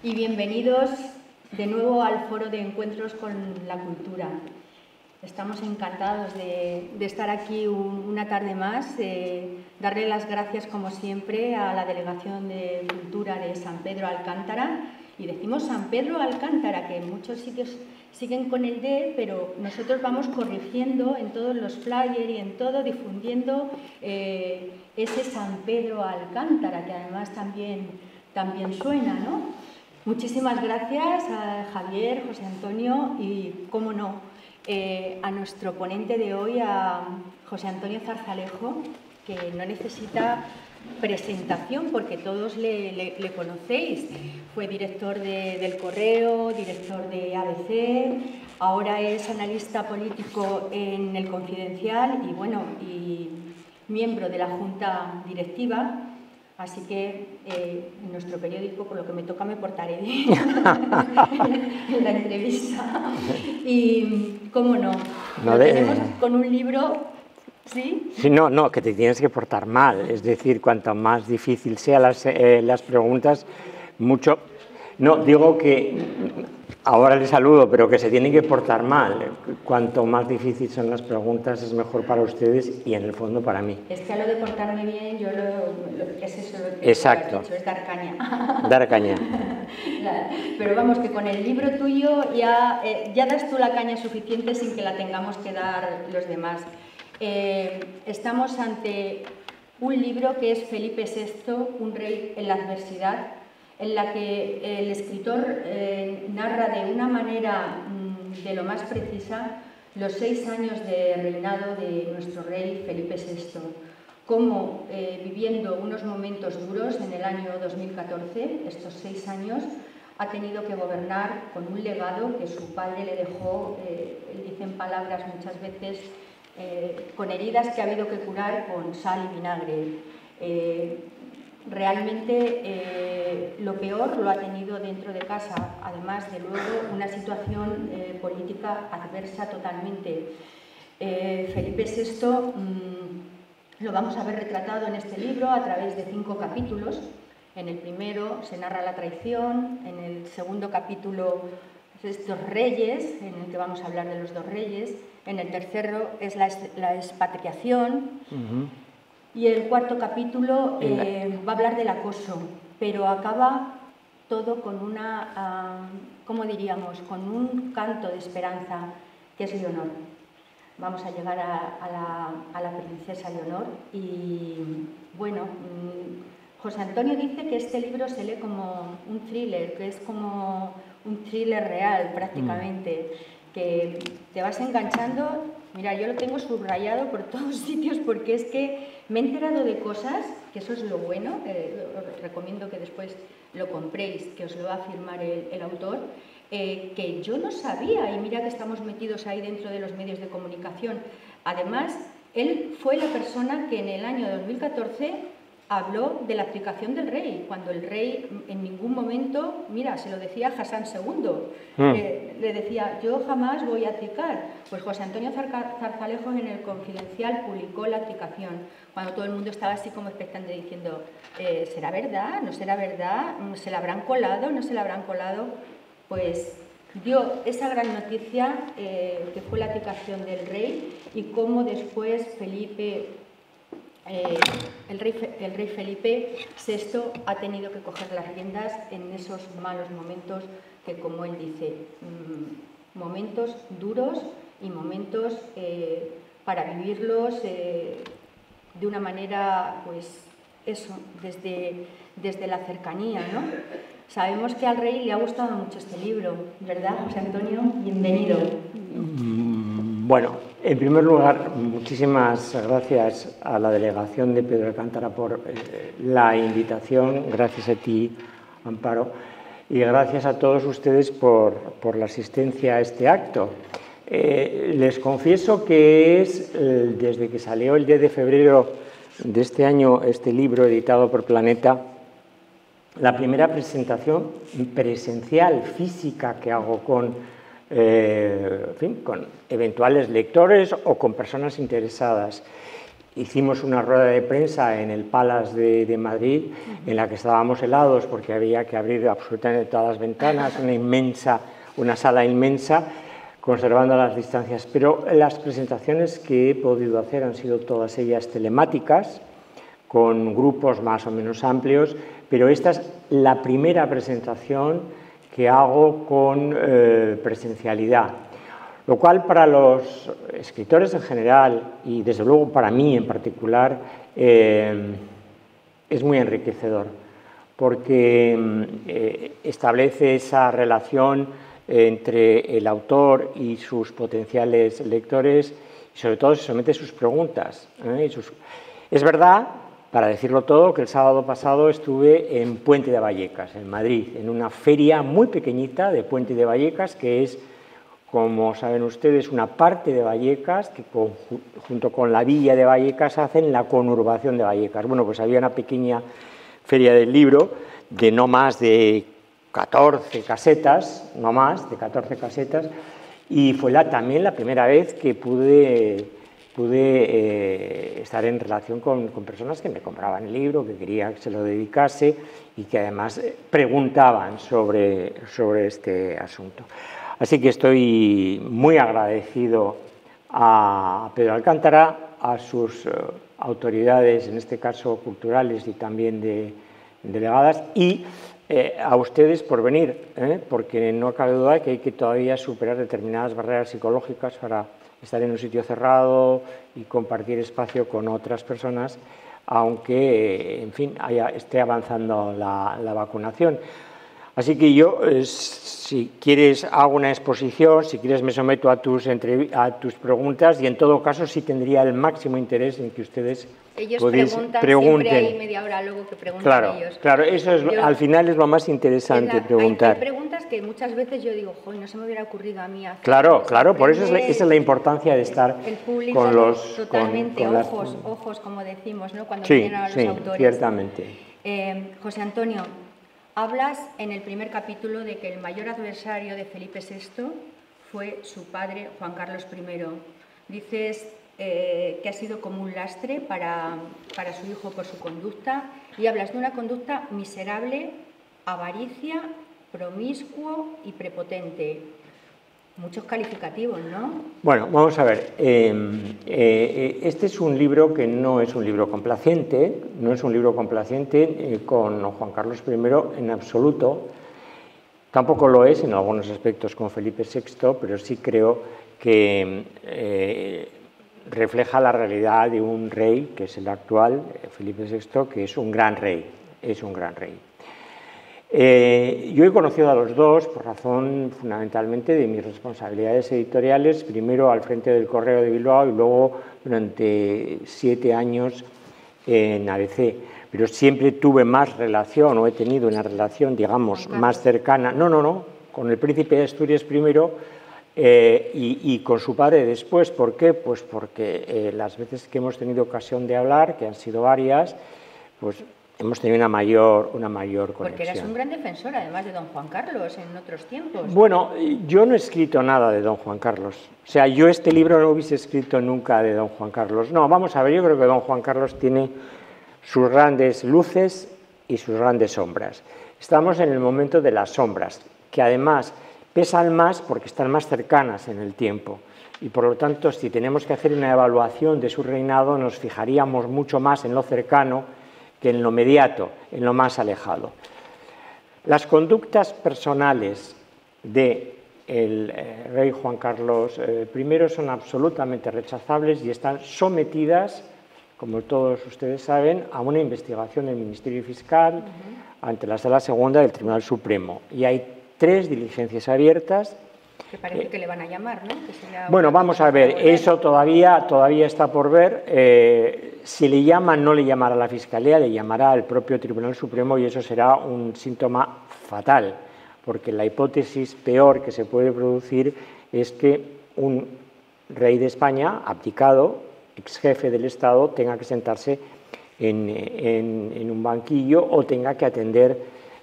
y bienvenidos de nuevo al Foro de Encuentros con la Cultura. Estamos encantados de estar aquí una tarde más, darle las gracias como siempre a la Delegación de Cultura de San Pedro Alcántara, y decimos San Pedro Alcántara, que en muchos sitios siguen con el D, pero nosotros vamos corrigiendo en todos los flyers y en todo, difundiendo ese San Pedro Alcántara, que además también suena, ¿no? Muchísimas gracias a Javier, José Antonio y, cómo no, a nuestro ponente de hoy, a José Antonio Zarzalejo, que no necesita presentación porque todos le conocéis. Fue director del Correo, director de ABC, ahora es analista político en El Confidencial y, bueno, y miembro de la Junta Directiva. Así que en nuestro periódico, por lo que me toca, me portaré bien en la entrevista. Y, cómo no, lo tenemos con un libro, ¿sí? Sí, no, que te tienes que portar mal. Es decir, cuanto más difícil sean las preguntas, mucho... No, digo que ahora le saludo, pero que se tienen que portar mal. Cuanto más difíciles son las preguntas, es mejor para ustedes y, en el fondo, para mí. Es que a lo de portarme bien, yo lo que es eso, lo que exacto. Has dicho, es dar caña. Dar caña. Pero vamos, que con el libro tuyo ya das tú la caña suficiente sin que la tengamos que dar los demás. Estamos ante un libro que es Felipe VI, un rey en la adversidad, en la que el escritor narra de una manera de lo más precisa los 6 años de reinado de nuestro rey Felipe VI, cómo viviendo unos momentos duros en el año 2014, estos 6 años, ha tenido que gobernar con un legado que su padre le dejó, él dice en palabras muchas veces, con heridas que ha habido que curar con sal y vinagre. Realmente lo peor lo ha tenido dentro de casa, además de luego una situación política adversa totalmente. Felipe VI lo vamos a ver retratado en este libro a través de 5 capítulos. En el primero se narra la traición, en el segundo capítulo estos reyes, en el que vamos a hablar de los 2 reyes, en el tercero es la expatriación. Y el cuarto capítulo va a hablar del acoso, pero acaba todo con una, ¿cómo diríamos?, con un canto de esperanza, que es Leonor. Vamos a llegar a la princesa Leonor y, bueno, José Antonio dice que este libro se lee como un thriller, que es como un thriller real prácticamente, que te vas enganchando. Mira, yo lo tengo subrayado por todos sitios porque es que me he enterado de cosas, que eso es lo bueno, os recomiendo que después lo compréis, que os lo va a firmar el autor, que yo no sabía, y mira que estamos metidos ahí dentro de los medios de comunicación. Además, él fue la persona que en el año 2014 habló de la abdicación del rey, cuando el rey en ningún momento, mira, se lo decía a Hassan II, le decía, yo jamás voy a abdicar. Pues José Antonio Zarzalejo en El Confidencial publicó la abdicación, cuando todo el mundo estaba así como expectante diciendo, ¿será verdad? ¿No será verdad? ¿Se la habrán colado? ¿No se la habrán colado? Pues dio esa gran noticia que fue la abdicación del rey y cómo después el rey Felipe VI ha tenido que coger las riendas en esos malos momentos que, como él dice, momentos duros y momentos para vivirlos de una manera, pues eso, desde la cercanía, ¿no? Sabemos que al rey le ha gustado mucho este libro, ¿verdad, José Antonio? Bienvenido. Bueno, en primer lugar, muchísimas gracias a la Delegación de Pedro Alcántara por la invitación, gracias a ti, Amparo, y gracias a todos ustedes por la asistencia a este acto. Les confieso que es, desde que salió el 10 de febrero de este año, este libro editado por Planeta, la primera presentación presencial, física, que hago con eventuales lectores o con personas interesadas. hicimos una rueda de prensa en el Palace de Madrid, en la que estábamos helados porque había que abrir absolutamente todas las ventanas, una sala inmensa, conservando las distancias. Pero las presentaciones que he podido hacer han sido todas ellas telemáticas, con grupos más o menos amplios, pero esta es la primera presentación que hago con presencialidad. Lo cual para los escritores en general y desde luego para mí en particular es muy enriquecedor, porque establece esa relación entre el autor y sus potenciales lectores y sobre todo se somete a sus preguntas. Es verdad, para decirlo todo, que el sábado pasado estuve en Puente de Vallecas, en Madrid, en una feria muy pequeñita de Puente de Vallecas, que es, como saben ustedes, una parte de Vallecas que junto con la villa de Vallecas hacen la conurbación de Vallecas. Bueno, pues había una pequeña feria del libro de no más de 14 casetas, y fue también la primera vez que pude estar en relación con personas que me compraban el libro, que quería que se lo dedicase y que además preguntaban sobre este asunto. Así que estoy muy agradecido a Pedro Alcántara, a sus autoridades, en este caso culturales y también delegadas, y a ustedes por venir, porque no cabe duda que hay que todavía superar determinadas barreras psicológicas para estar en un sitio cerrado y compartir espacio con otras personas, aunque, en fin, esté avanzando la vacunación. Así que yo, si quieres, hago una exposición, si quieres me someto a tus preguntas y en todo caso sí tendría el máximo interés en que ustedes pregunten. Siempre hay media hora luego que preguntan ellos. Claro, eso es, al final es lo más interesante, preguntar. Hay preguntas que muchas veces yo digo, joder, no se me hubiera ocurrido a mí hacer. Claro, por eso esa es la importancia de estar el público con los... Totalmente, ojos, como decimos, ¿no? Cuando vienen a los autores. Ciertamente. José Antonio, hablas en el primer capítulo de que el mayor adversario de Felipe VI fue su padre, Juan Carlos I. Dices que ha sido como un lastre para su hijo por su conducta y hablas de una conducta miserable, avaricia, promiscuo y prepotente. Muchos calificativos, ¿no? Bueno, vamos a ver. Este es un libro que no es un libro complaciente, con Juan Carlos I en absoluto. Tampoco lo es en algunos aspectos con Felipe VI, pero sí creo que refleja la realidad de un rey, que es el actual, Felipe VI, que es un gran rey. Yo he conocido a los dos por razón fundamentalmente de mis responsabilidades editoriales, primero al frente del Correo de Bilbao y luego durante 7 años en ABC, pero siempre tuve más relación o he tenido una relación, digamos, más cercana, con el príncipe de Asturias primero y con su padre después. ¿Por qué? Pues porque las veces que hemos tenido ocasión de hablar, que han sido varias, pues hemos tenido una mayor conexión. Porque eras un gran defensor, además de don Juan Carlos, en otros tiempos. Bueno, yo no he escrito nada de don Juan Carlos. O sea, yo este libro no hubiese escrito nunca de don Juan Carlos. No, vamos a ver, yo creo que don Juan Carlos tiene sus grandes luces y sus grandes sombras. Estamos en el momento de las sombras, que además pesan más porque están más cercanas en el tiempo. Y por lo tanto, si tenemos que hacer una evaluación de su reinado, nos fijaríamos mucho más en lo cercano que en lo inmediato, en lo más alejado. Las conductas personales del rey Juan Carlos I son absolutamente rechazables y están sometidas, como todos ustedes saben, a una investigación del Ministerio Fiscal ante la Sala Segunda del Tribunal Supremo. Y hay 3 diligencias abiertas. Que parece que le van a llamar, ¿no? Bueno, vamos a ver, eso todavía está por ver. Si le llaman, no le llamará la Fiscalía, le llamará al propio Tribunal Supremo y eso será un síntoma fatal, porque la hipótesis peor que se puede producir es que un rey de España, abdicado, ex jefe del Estado, tenga que sentarse en un banquillo o tenga que atender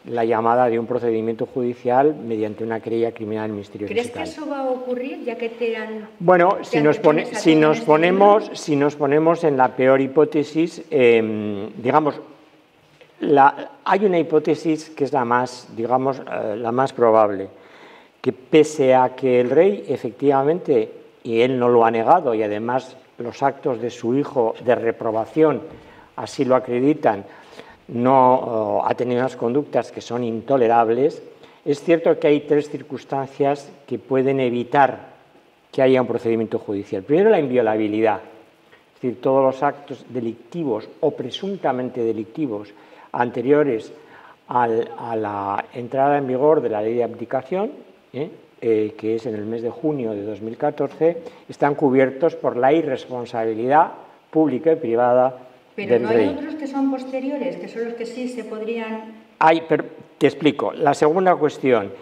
la llamada de un procedimiento judicial mediante una querella criminal del Ministerio Fiscal. Fiscal. ¿Crees que eso va a ocurrir, ya que te han... Bueno, si nos ponemos en la peor hipótesis, digamos, hay una hipótesis que es la más, digamos, la más probable, que pese a que el rey efectivamente, y él no lo ha negado, y además los actos de su hijo de reprobación así lo acreditan, no ha tenido unas conductas que son intolerables, es cierto que hay tres circunstancias que pueden evitar que haya un procedimiento judicial. Primero, la inviolabilidad, es decir, todos los actos delictivos o presuntamente delictivos anteriores a la entrada en vigor de la ley de abdicación, que es en el mes de junio de 2014, están cubiertos por la irresponsabilidad pública y privada del rey. Pero no hay otros que son posteriores, que son los que sí se podrían... Pero te explico. La segunda cuestión,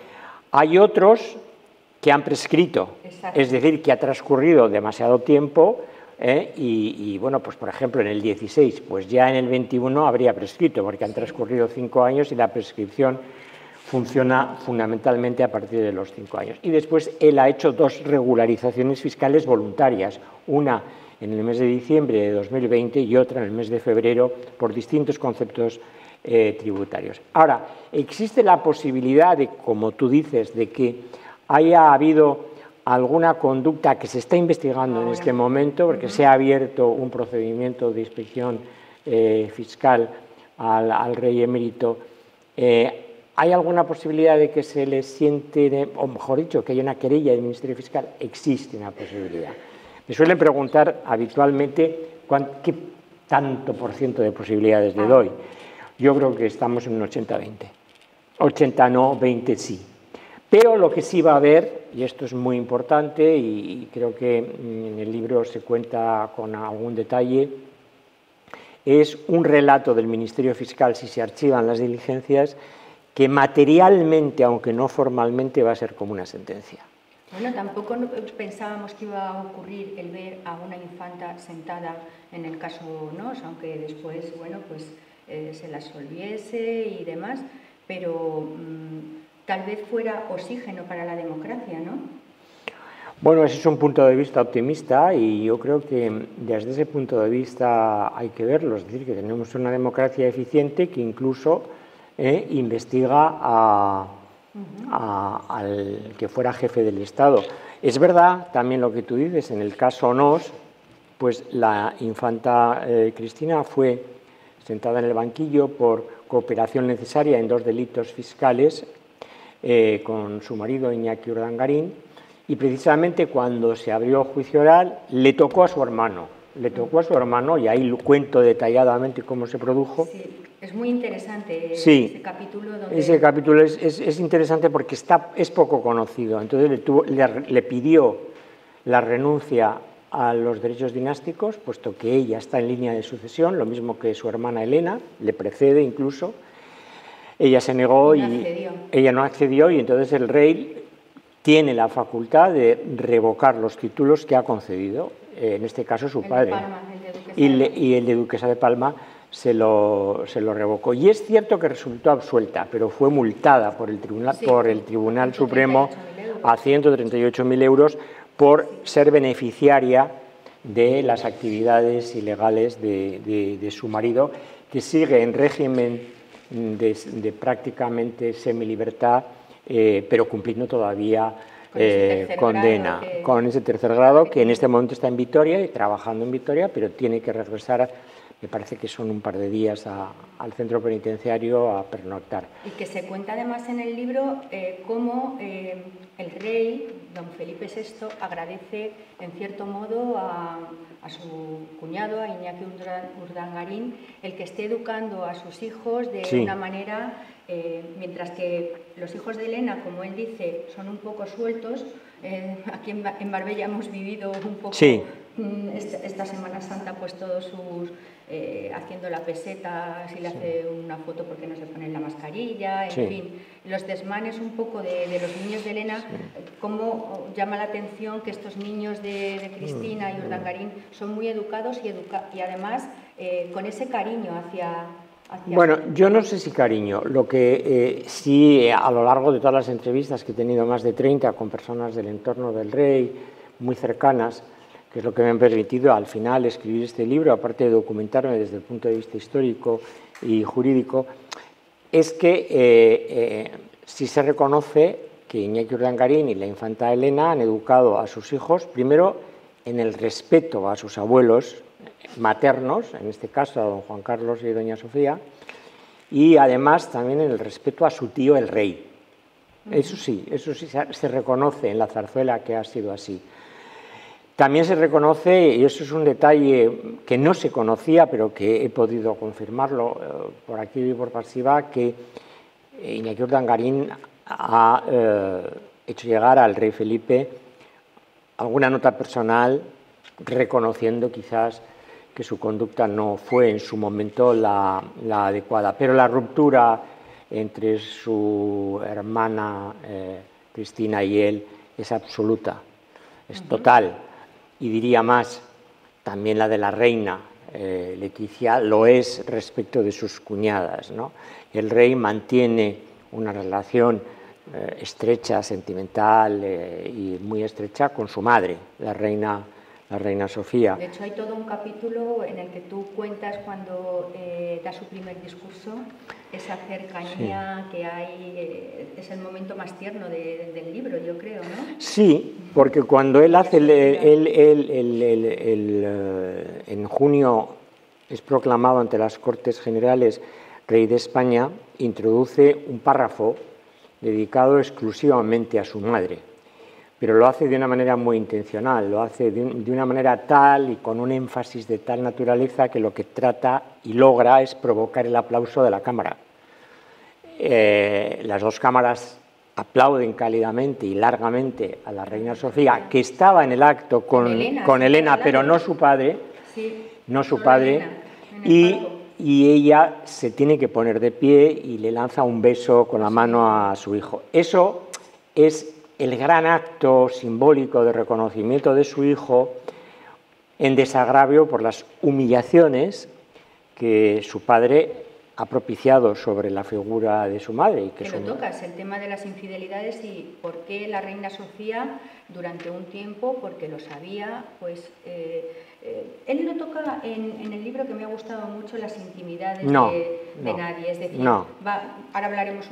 hay otros que han prescrito, exacto, es decir, que ha transcurrido demasiado tiempo, y bueno, pues por ejemplo en el 16, pues ya en el 21 habría prescrito, porque han transcurrido 5 años y la prescripción funciona fundamentalmente a partir de los 5 años. Y después él ha hecho 2 regularizaciones fiscales voluntarias, una en el mes de diciembre de 2020 y otra en el mes de febrero, por distintos conceptos tributarios. Ahora, existe la posibilidad de, como tú dices, de que haya habido alguna conducta que se está investigando en este momento, porque se ha abierto un procedimiento de inspección fiscal al rey emérito. ¿Hay alguna posibilidad de que se le siente, o mejor dicho, que haya una querella del Ministerio Fiscal? Existe una posibilidad. Me suelen preguntar habitualmente qué tanto por ciento de posibilidades le doy. Yo creo que estamos en un 80-20. 80 no, 20 sí. Pero lo que sí va a haber, y esto es muy importante, y creo que en el libro se cuenta con algún detalle, es un relato del Ministerio Fiscal, si se archivan las diligencias, que materialmente, aunque no formalmente, va a ser como una sentencia. Bueno, tampoco pensábamos que iba a ocurrir el ver a una infanta sentada en el caso Nos, aunque después, bueno, pues se la absolviese y demás, pero tal vez fuera oxígeno para la democracia, ¿no? Bueno, ese es un punto de vista optimista y yo creo que desde ese punto de vista hay que verlo, es decir, que tenemos una democracia eficiente que incluso investiga al que fuera jefe del Estado. Es verdad también lo que tú dices, en el caso Nos, pues la infanta Cristina fue sentada en el banquillo por cooperación necesaria en 2 delitos fiscales con su marido Iñaki Urdangarín, y precisamente cuando se abrió juicio oral le tocó a su hermano, y ahí lo cuento detalladamente cómo se produjo. Sí, es muy interesante ese capítulo. Ese capítulo es interesante porque es poco conocido. Entonces le pidió la renuncia a los derechos dinásticos, puesto que ella está en línea de sucesión, lo mismo que su hermana Elena, le precede incluso. Ella se negó ella no accedió, y entonces el rey tiene la facultad de revocar los títulos que ha concedido, en este caso su padre. Y el de duquesa de Palma se lo revocó. Y es cierto que resultó absuelta, pero fue multada por el Tribunal Supremo a 138.000 euros por ser beneficiaria de las actividades ilegales de su marido, que sigue en régimen de prácticamente semilibertad, pero cumpliendo todavía condena con ese tercer grado, que en este momento está en Vitoria y trabajando en Vitoria, pero tiene que regresar, me parece que son un par de días, al centro penitenciario a pernoctar. Y que se cuenta además en el libro cómo el rey, don Felipe VI, agradece en cierto modo a su cuñado, a Iñaki Urdangarín, el que esté educando a sus hijos de una manera, mientras que los hijos de Elena, como él dice, son un poco sueltos. Aquí en Marbella hemos vivido un poco esta Semana Santa, pues todos sus... haciendo la peseta, si le hace una foto porque no se pone la mascarilla, en fin, los desmanes un poco de los niños de Elena, cómo llama la atención que estos niños de Cristina y Urdangarín son muy educados y además con ese cariño Bueno, yo no sé si cariño. Lo que sí, a lo largo de todas las entrevistas que he tenido, más de 30, con personas del entorno del rey, muy cercanas, que es lo que me ha permitido al final escribir este libro, aparte de documentarme desde el punto de vista histórico y jurídico, es que sí se reconoce que Iñaki Urdangarín y la infanta Elena han educado a sus hijos, primero, en el respeto a sus abuelos maternos, en este caso a don Juan Carlos y doña Sofía, y además también en el respeto a su tío el rey. Eso sí se reconoce en la zarzuela que ha sido así. También se reconoce, y eso es un detalle que no se conocía, pero que he podido confirmarlo por aquí y por pasiva, que Iñaki Urdangarín ha hecho llegar al rey Felipe alguna nota personal reconociendo quizás que su conducta no fue en su momento la adecuada, pero la ruptura entre su hermana Cristina y él es absoluta, es total, y diría más, también la de la reina Leticia lo es respecto de sus cuñadas, ¿no? El rey mantiene una relación estrecha, sentimental y muy estrecha con su madre, la reina Sofía. De hecho, hay todo un capítulo en el que tú cuentas cuando da su primer discurso, esa cercanía que hay, es el momento más tierno del libro, yo creo, ¿no? Sí, porque cuando él hace, en junio es proclamado ante las Cortes Generales rey de España, introduce un párrafo dedicado exclusivamente a su madre, pero lo hace de una manera muy intencional, lo hace de una manera tal y con un énfasis de tal naturaleza que lo que trata y logra es provocar el aplauso de la Cámara. Las dos cámaras aplauden cálidamente y largamente a la reina Sofía, que estaba en el acto con Elena, pero no su padre, y ella se tiene que poner de pie y le lanza un beso con la mano a su hijo. Eso es el gran acto simbólico de reconocimiento de su hijo en desagravio por las humillaciones que su padre ha propiciado sobre la figura de su madre. Y que lo tocas, el tema de las infidelidades y por qué la reina Sofía durante un tiempo, porque lo sabía, pues él lo toca en el libro que me ha gustado mucho, las intimidades de nadie, es decir, ahora hablaremos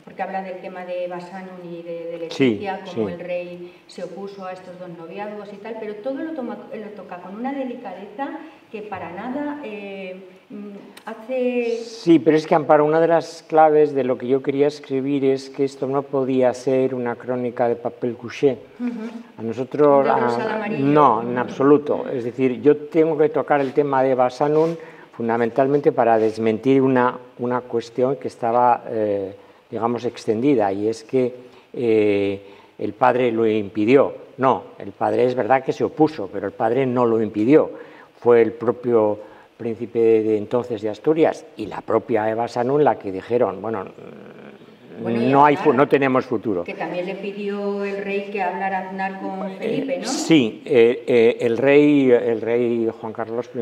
porque habla del tema de Basanun y de Leticia, cómo el rey se opuso a estos dos noviazgos y tal, pero todo lo toca con una delicadeza que para nada hace... Sí, pero es que, Amparo, una de las claves de lo que yo quería escribir es que esto no podía ser una crónica de papel couché. A nosotros... no, en absoluto. Es decir, yo tengo que tocar el tema de Basanun fundamentalmente para desmentir una cuestión que estaba... digamos, extendida, y es que el padre lo impidió. No, el padre es verdad que se opuso, pero el padre no lo impidió. Fue el propio príncipe de entonces de Asturias y la propia Eva Sanún la que dijeron, no tenemos futuro. Que también le pidió el rey que hablara Aznar con Felipe, ¿no? Sí, el rey Juan Carlos I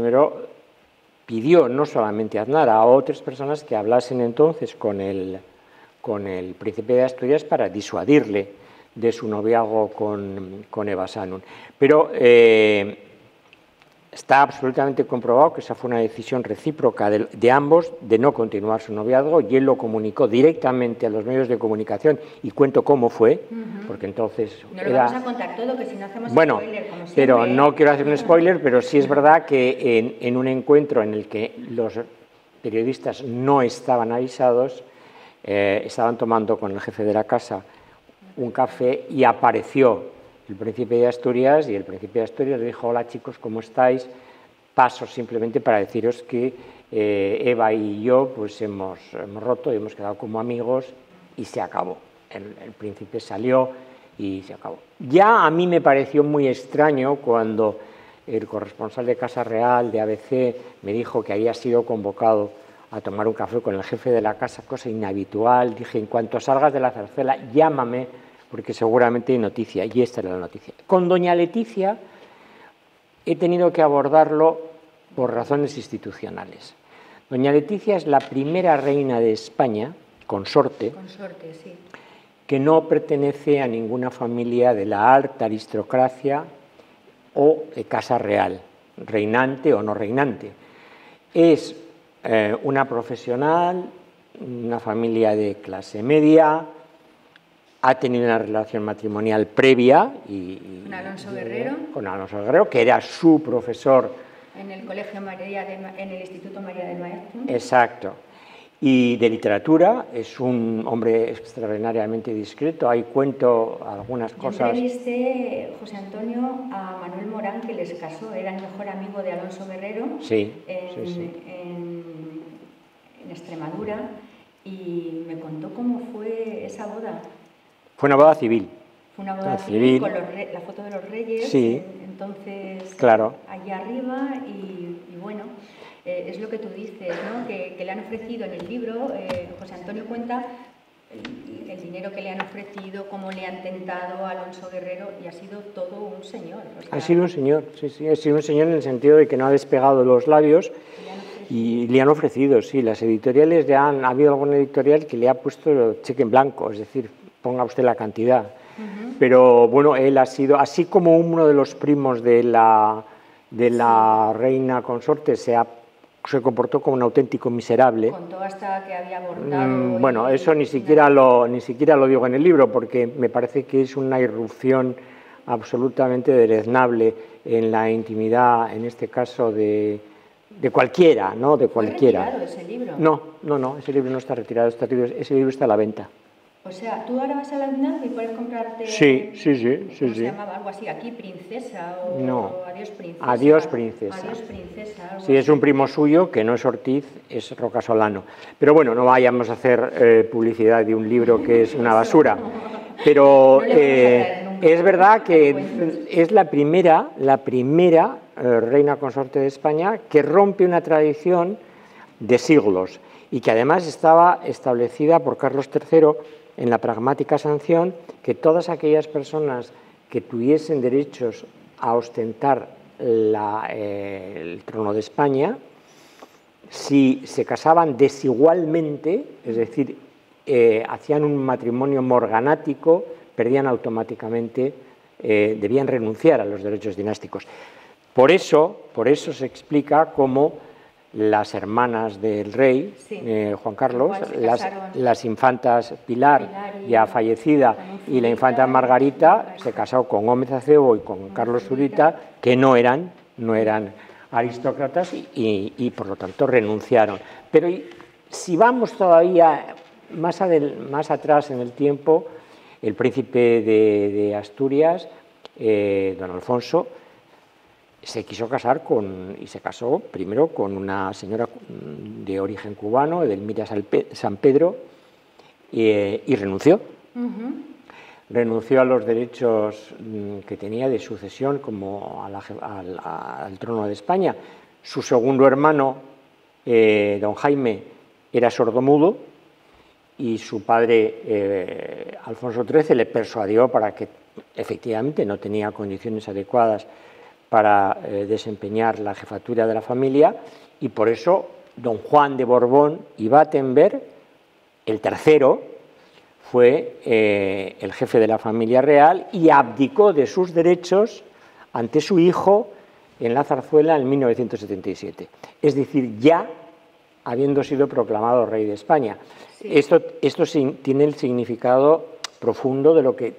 pidió no solamente a Aznar, a otras personas que hablasen entonces con el príncipe de Asturias para disuadirle de su noviazgo con Eva Sanun. Pero está absolutamente comprobado que esa fue una decisión recíproca de ambos de no continuar su noviazgo, y él lo comunicó directamente a los medios de comunicación, y cuento cómo fue, porque entonces... No lo vamos a contar todo, que si no hacemos spoiler, como siempre. Pero no quiero hacer un spoiler, pero sí es verdad que en un encuentro en el que los periodistas no estaban avisados, estaban tomando con el jefe de la casa un café y apareció el príncipe de Asturias, y el príncipe de Asturias le dijo: hola chicos, ¿cómo estáis? Paso simplemente para deciros que Eva y yo pues hemos roto y hemos quedado como amigos, y se acabó. El príncipe salió y se acabó. Ya a mí me pareció muy extraño cuando el corresponsal de Casa Real, de ABC, me dijo que había sido convocado a tomar un café con el jefe de la casa, cosa inhabitual. Dije: en cuanto salgas de la zarzuela, llámame, porque seguramente hay noticia, y esta era la noticia. Con doña Leticia he tenido que abordarlo por razones institucionales. Doña Leticia es la primera reina de España, consorte, sí, que no pertenece a ninguna familia de la alta aristocracia o de casa real, reinante o no reinante. Es una profesional, una familia de clase media, ha tenido una relación matrimonial previa con Alonso Guerrero, que era su profesor en el Colegio en el Instituto María del Maestro. Exacto. Y de literatura, es un hombre extraordinariamente discreto. Ahí cuento algunas cosas. Entrevisté, José Antonio, a Manuel Morán, que les casó, era el mejor amigo de Alonso Guerrero, en Extremadura, y me contó cómo fue esa boda. Fue una boda civil. Fue una boda civil con la foto de los reyes, sí. Entonces, claro. allí arriba, y bueno, es lo que tú dices, ¿no? Que le han ofrecido en el libro, José Antonio cuenta el dinero que le han ofrecido, cómo le han tentado a Alonso Guerrero, y ha sido todo un señor. O sea, ha sido un señor, sí, ha sido un señor en el sentido de que no ha despegado los labios y le han ofrecido, sí, las editoriales ha habido alguna editorial que le ha puesto el cheque en blanco, es decir, ponga usted la cantidad. Pero bueno, él ha sido, así como uno de los primos de la reina consorte se comportó como un auténtico miserable. Contó hasta que había abortado. Bueno, eso ni siquiera lo digo en el libro, porque me parece que es una irrupción absolutamente deleznable en la intimidad, en este caso de cualquiera, ¿no? De cualquiera. ¿Está retirado ese libro? No, ese libro no está retirado, ese libro está a la venta. O sea, tú ahora vas a la UNAM y puedes comprarte... Sí. ¿Cómo se llamaba? Algo así, aquí Princesa o Adiós Princesa. Adiós Princesa. Adiós Princesa. Sí, es un primo suyo que no es Ortiz, es Rocasolano. Pero bueno, no vayamos a hacer publicidad de un libro que es una basura. Pero es verdad que es la primera reina consorte de España que rompe una tradición de siglos y que además estaba establecida por Carlos III en la pragmática sanción, que todas aquellas personas que tuviesen derechos a ostentar el trono de España, si se casaban desigualmente, es decir, hacían un matrimonio morganático, perdían automáticamente, debían renunciar a los derechos dinásticos. Por eso se explica cómo las hermanas del rey, Juan Carlos, las infantas Pilar, ya fallecida, y la infanta Margarita, se casó con Gómez Acebo y con Carlos Zurita, que no eran aristócratas y por lo tanto renunciaron. Pero si vamos todavía más atrás en el tiempo, el príncipe de Asturias, don Alfonso, se quiso casar y se casó primero con una señora de origen cubano, Edelmira San Pedro, y renunció. Renunció a los derechos que tenía de sucesión como al trono de España. Su segundo hermano, don Jaime, era sordomudo y su padre, Alfonso XIII, le persuadió para que efectivamente no tenía condiciones adecuadas para desempeñar la jefatura de la familia, y por eso don Juan de Borbón y Battenberg, el tercero, fue el jefe de la familia real y abdicó de sus derechos ante su hijo en la zarzuela en 1977. Es decir, ya habiendo sido proclamado rey de España. Sí. Esto tiene el significado profundo de lo que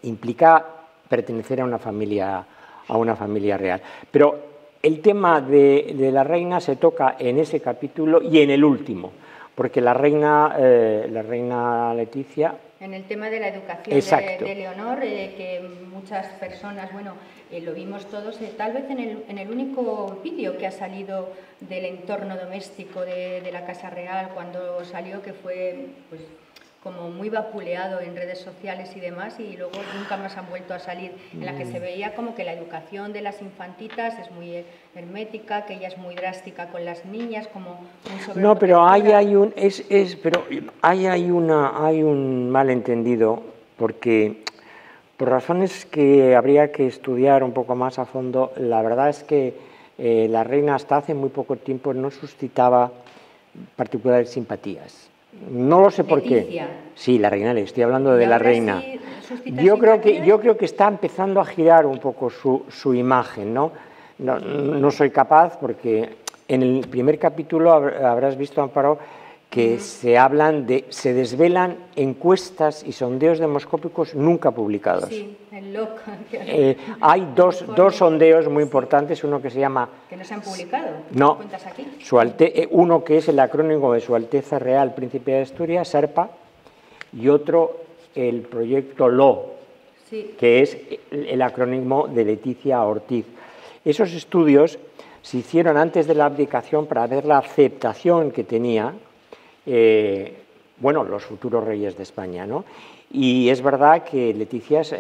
implica pertenecer a una familia real. Pero el tema de la reina se toca en ese capítulo y en el último, porque la reina Leticia... En el tema de la educación de Leonor, que muchas personas, lo vimos todos, tal vez en el único vídeo que ha salido del entorno doméstico de la Casa Real, cuando salió, que fue pues como muy vapuleado en redes sociales y demás, y luego nunca más han vuelto a salir, en la que se veía como que la educación de las infantitas es muy hermética, que ella es muy drástica con las niñas, como muy sobre... No, pero hay un malentendido, porque por razones que habría que estudiar un poco más a fondo, la verdad es que la reina hasta hace muy poco tiempo no suscitaba particulares simpatías. No lo sé por qué. Sí, la reina, le estoy hablando de la reina. Yo creo que está empezando a girar un poco su imagen, ¿no? No soy capaz, porque en el primer capítulo habrás visto, Amparo, que se desvelan encuestas y sondeos demoscópicos nunca publicados. Sí, el LOC. Hay dos sondeos muy importantes, uno que se llama... ¿Que no se han publicado? No, ¿Cuentas aquí? Uno que es el acrónimo de Su Alteza Real Príncipe de Asturias, SERPA, y otro el proyecto LO, sí, que es el acrónimo de Leticia Ortiz. Esos estudios se hicieron antes de la abdicación para ver la aceptación que tenía los futuros reyes de España, ¿no? Y es verdad que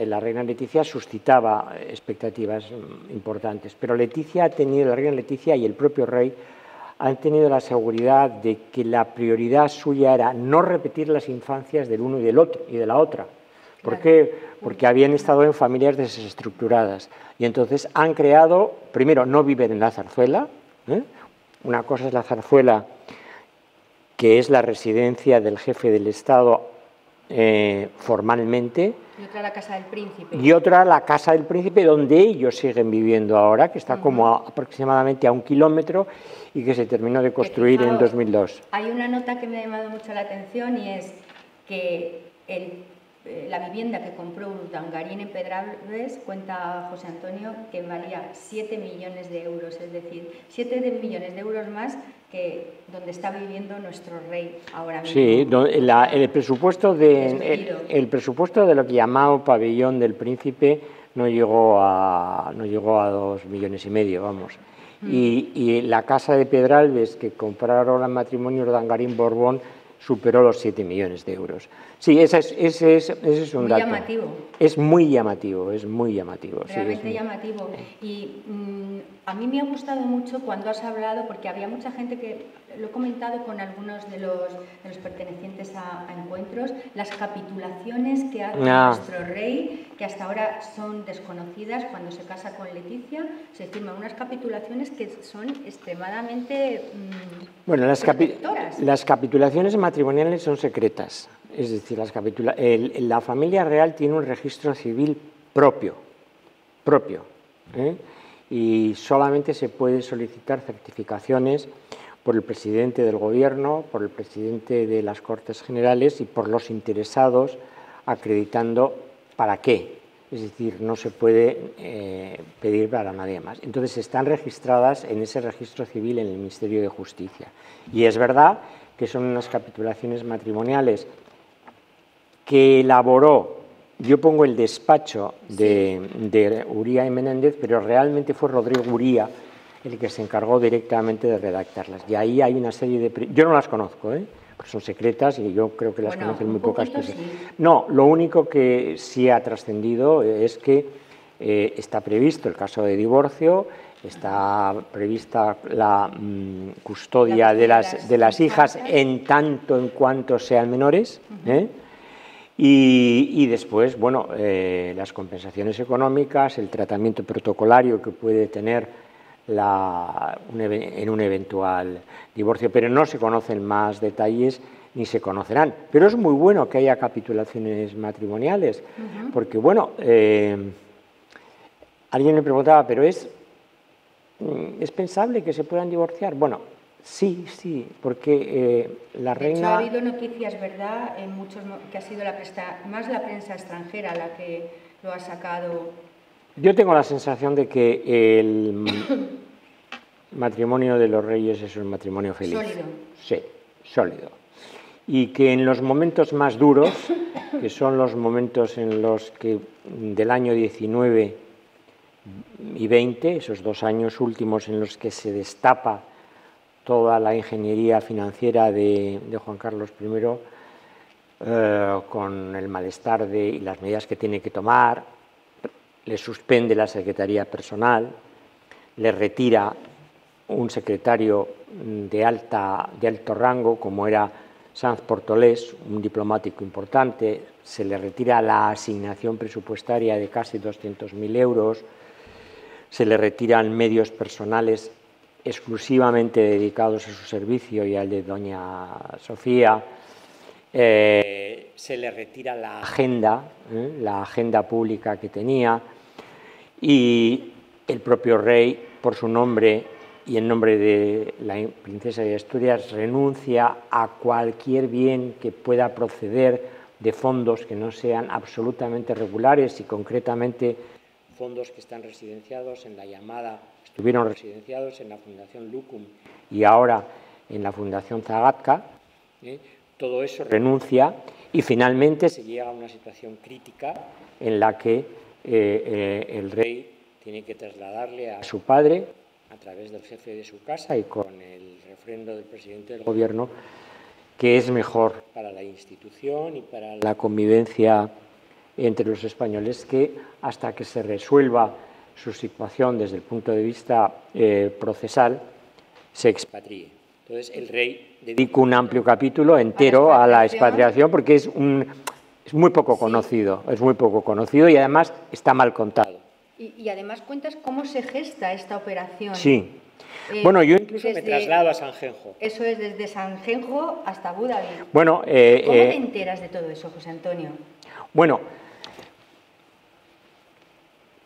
la reina Leticia suscitaba expectativas importantes, pero la reina Leticia y el propio rey han tenido la seguridad de que la prioridad suya era no repetir las infancias del uno y del otro y de la otra. ¿Por qué? Porque habían estado en familias desestructuradas y entonces han creado, primero, no viven en la Zarzuela, una cosa es la Zarzuela, que es la residencia del jefe del Estado formalmente. Y otra la Casa del Príncipe. Y otra la Casa del Príncipe, donde ellos siguen viviendo ahora, que está como aproximadamente a 1 kilómetro y que se terminó de construir en 2002. Hay una nota que me ha llamado mucho la atención y es que la vivienda que compró Urdangarín en Pedralbes, cuenta José Antonio, que valía 7 millones de euros, es decir, 7 millones de euros más que donde está viviendo nuestro rey ahora mismo. Sí, el presupuesto de lo que llamaba Pabellón del Príncipe no llegó a 2,5 millones, vamos. Y la casa de Pedralbes que compraron al matrimonio Urdangarín-Borbón superó los 7 millones de euros. Sí, ese es un dato. Muy llamativo. Es muy llamativo, es muy llamativo. Realmente llamativo. Y a mí me ha gustado mucho cuando has hablado, porque había mucha gente que, lo he comentado con algunos de los pertenecientes a encuentros, las capitulaciones que hace nuestro rey, que hasta ahora son desconocidas. Cuando se casa con Leticia, se firman unas capitulaciones que son extremadamente bueno, las capitulaciones matrimoniales son secretas. Es decir, la familia real tiene un registro civil propio, y solamente se puede solicitar certificaciones por el presidente del gobierno, por el presidente de las Cortes Generales y por los interesados acreditando para qué. Es decir, no se puede pedir para nadie más. Entonces están registradas en ese registro civil en el Ministerio de Justicia. Y es verdad que son unas capitulaciones matrimoniales que elaboró, yo pongo el despacho de Uría y Menéndez, pero realmente fue Rodrigo Uría el que se encargó directamente de redactarlas. Y ahí hay una serie de... Yo no las conozco, porque son secretas y yo creo que las conocen muy pocas personas. Sí. No, lo único que sí ha trascendido es que está previsto el caso de divorcio, está prevista la custodia de las hijas en tanto en cuanto sean menores, y después, bueno, las compensaciones económicas, el tratamiento protocolario que puede tener en un eventual divorcio, pero no se conocen más detalles ni se conocerán. Pero es muy bueno que haya capitulaciones matrimoniales, porque, bueno, alguien me preguntaba, ¿pero es pensable que se puedan divorciar? Bueno, sí, porque la reina... De hecho, ha habido noticias, ¿verdad?, en muchos, que ha sido más la prensa extranjera la que lo ha sacado. Yo tengo la sensación de que el matrimonio de los reyes es un matrimonio feliz. Sólido. Sí, sólido. Y que en los momentos más duros, que son los momentos en los que del año 19 y 20, esos 2 años últimos en los que se destapa toda la ingeniería financiera de Juan Carlos I, con el malestar y las medidas que tiene que tomar, le suspende la secretaría personal, le retira un secretario de alto rango, como era Sanz Portolés, un diplomático importante, se le retira la asignación presupuestaria de casi 200.000 euros, se le retiran medios personales exclusivamente dedicados a su servicio y al de doña Sofía, se le retira la agenda pública que tenía, y el propio rey, por su nombre y en nombre de la princesa de Asturias, renuncia a cualquier bien que pueda proceder de fondos que no sean absolutamente regulares, y concretamente fondos que están residenciados en la llamada, estuvieron residenciados en la Fundación Lucum y ahora en la Fundación Zagatka. Todo eso renuncia, y finalmente se llega a una situación crítica en la que el rey tiene que trasladarle a su padre, a través del jefe de su casa y con el refrendo del presidente del gobierno, que es mejor para la institución y para la convivencia entre los españoles que, hasta que se resuelva su situación desde el punto de vista procesal, se expatríe. Entonces, el rey dedica un amplio capítulo entero a la expatriación, porque es muy poco conocido, es muy poco conocido, y además está mal contado. Y además cuentas cómo se gesta esta operación. Sí. Bueno, yo incluso me traslado a Sanjenjo. Eso es, desde Sanjenjo hasta Abu Dhabi. Bueno, ¿Cómo te enteras de todo eso, José Antonio? Bueno,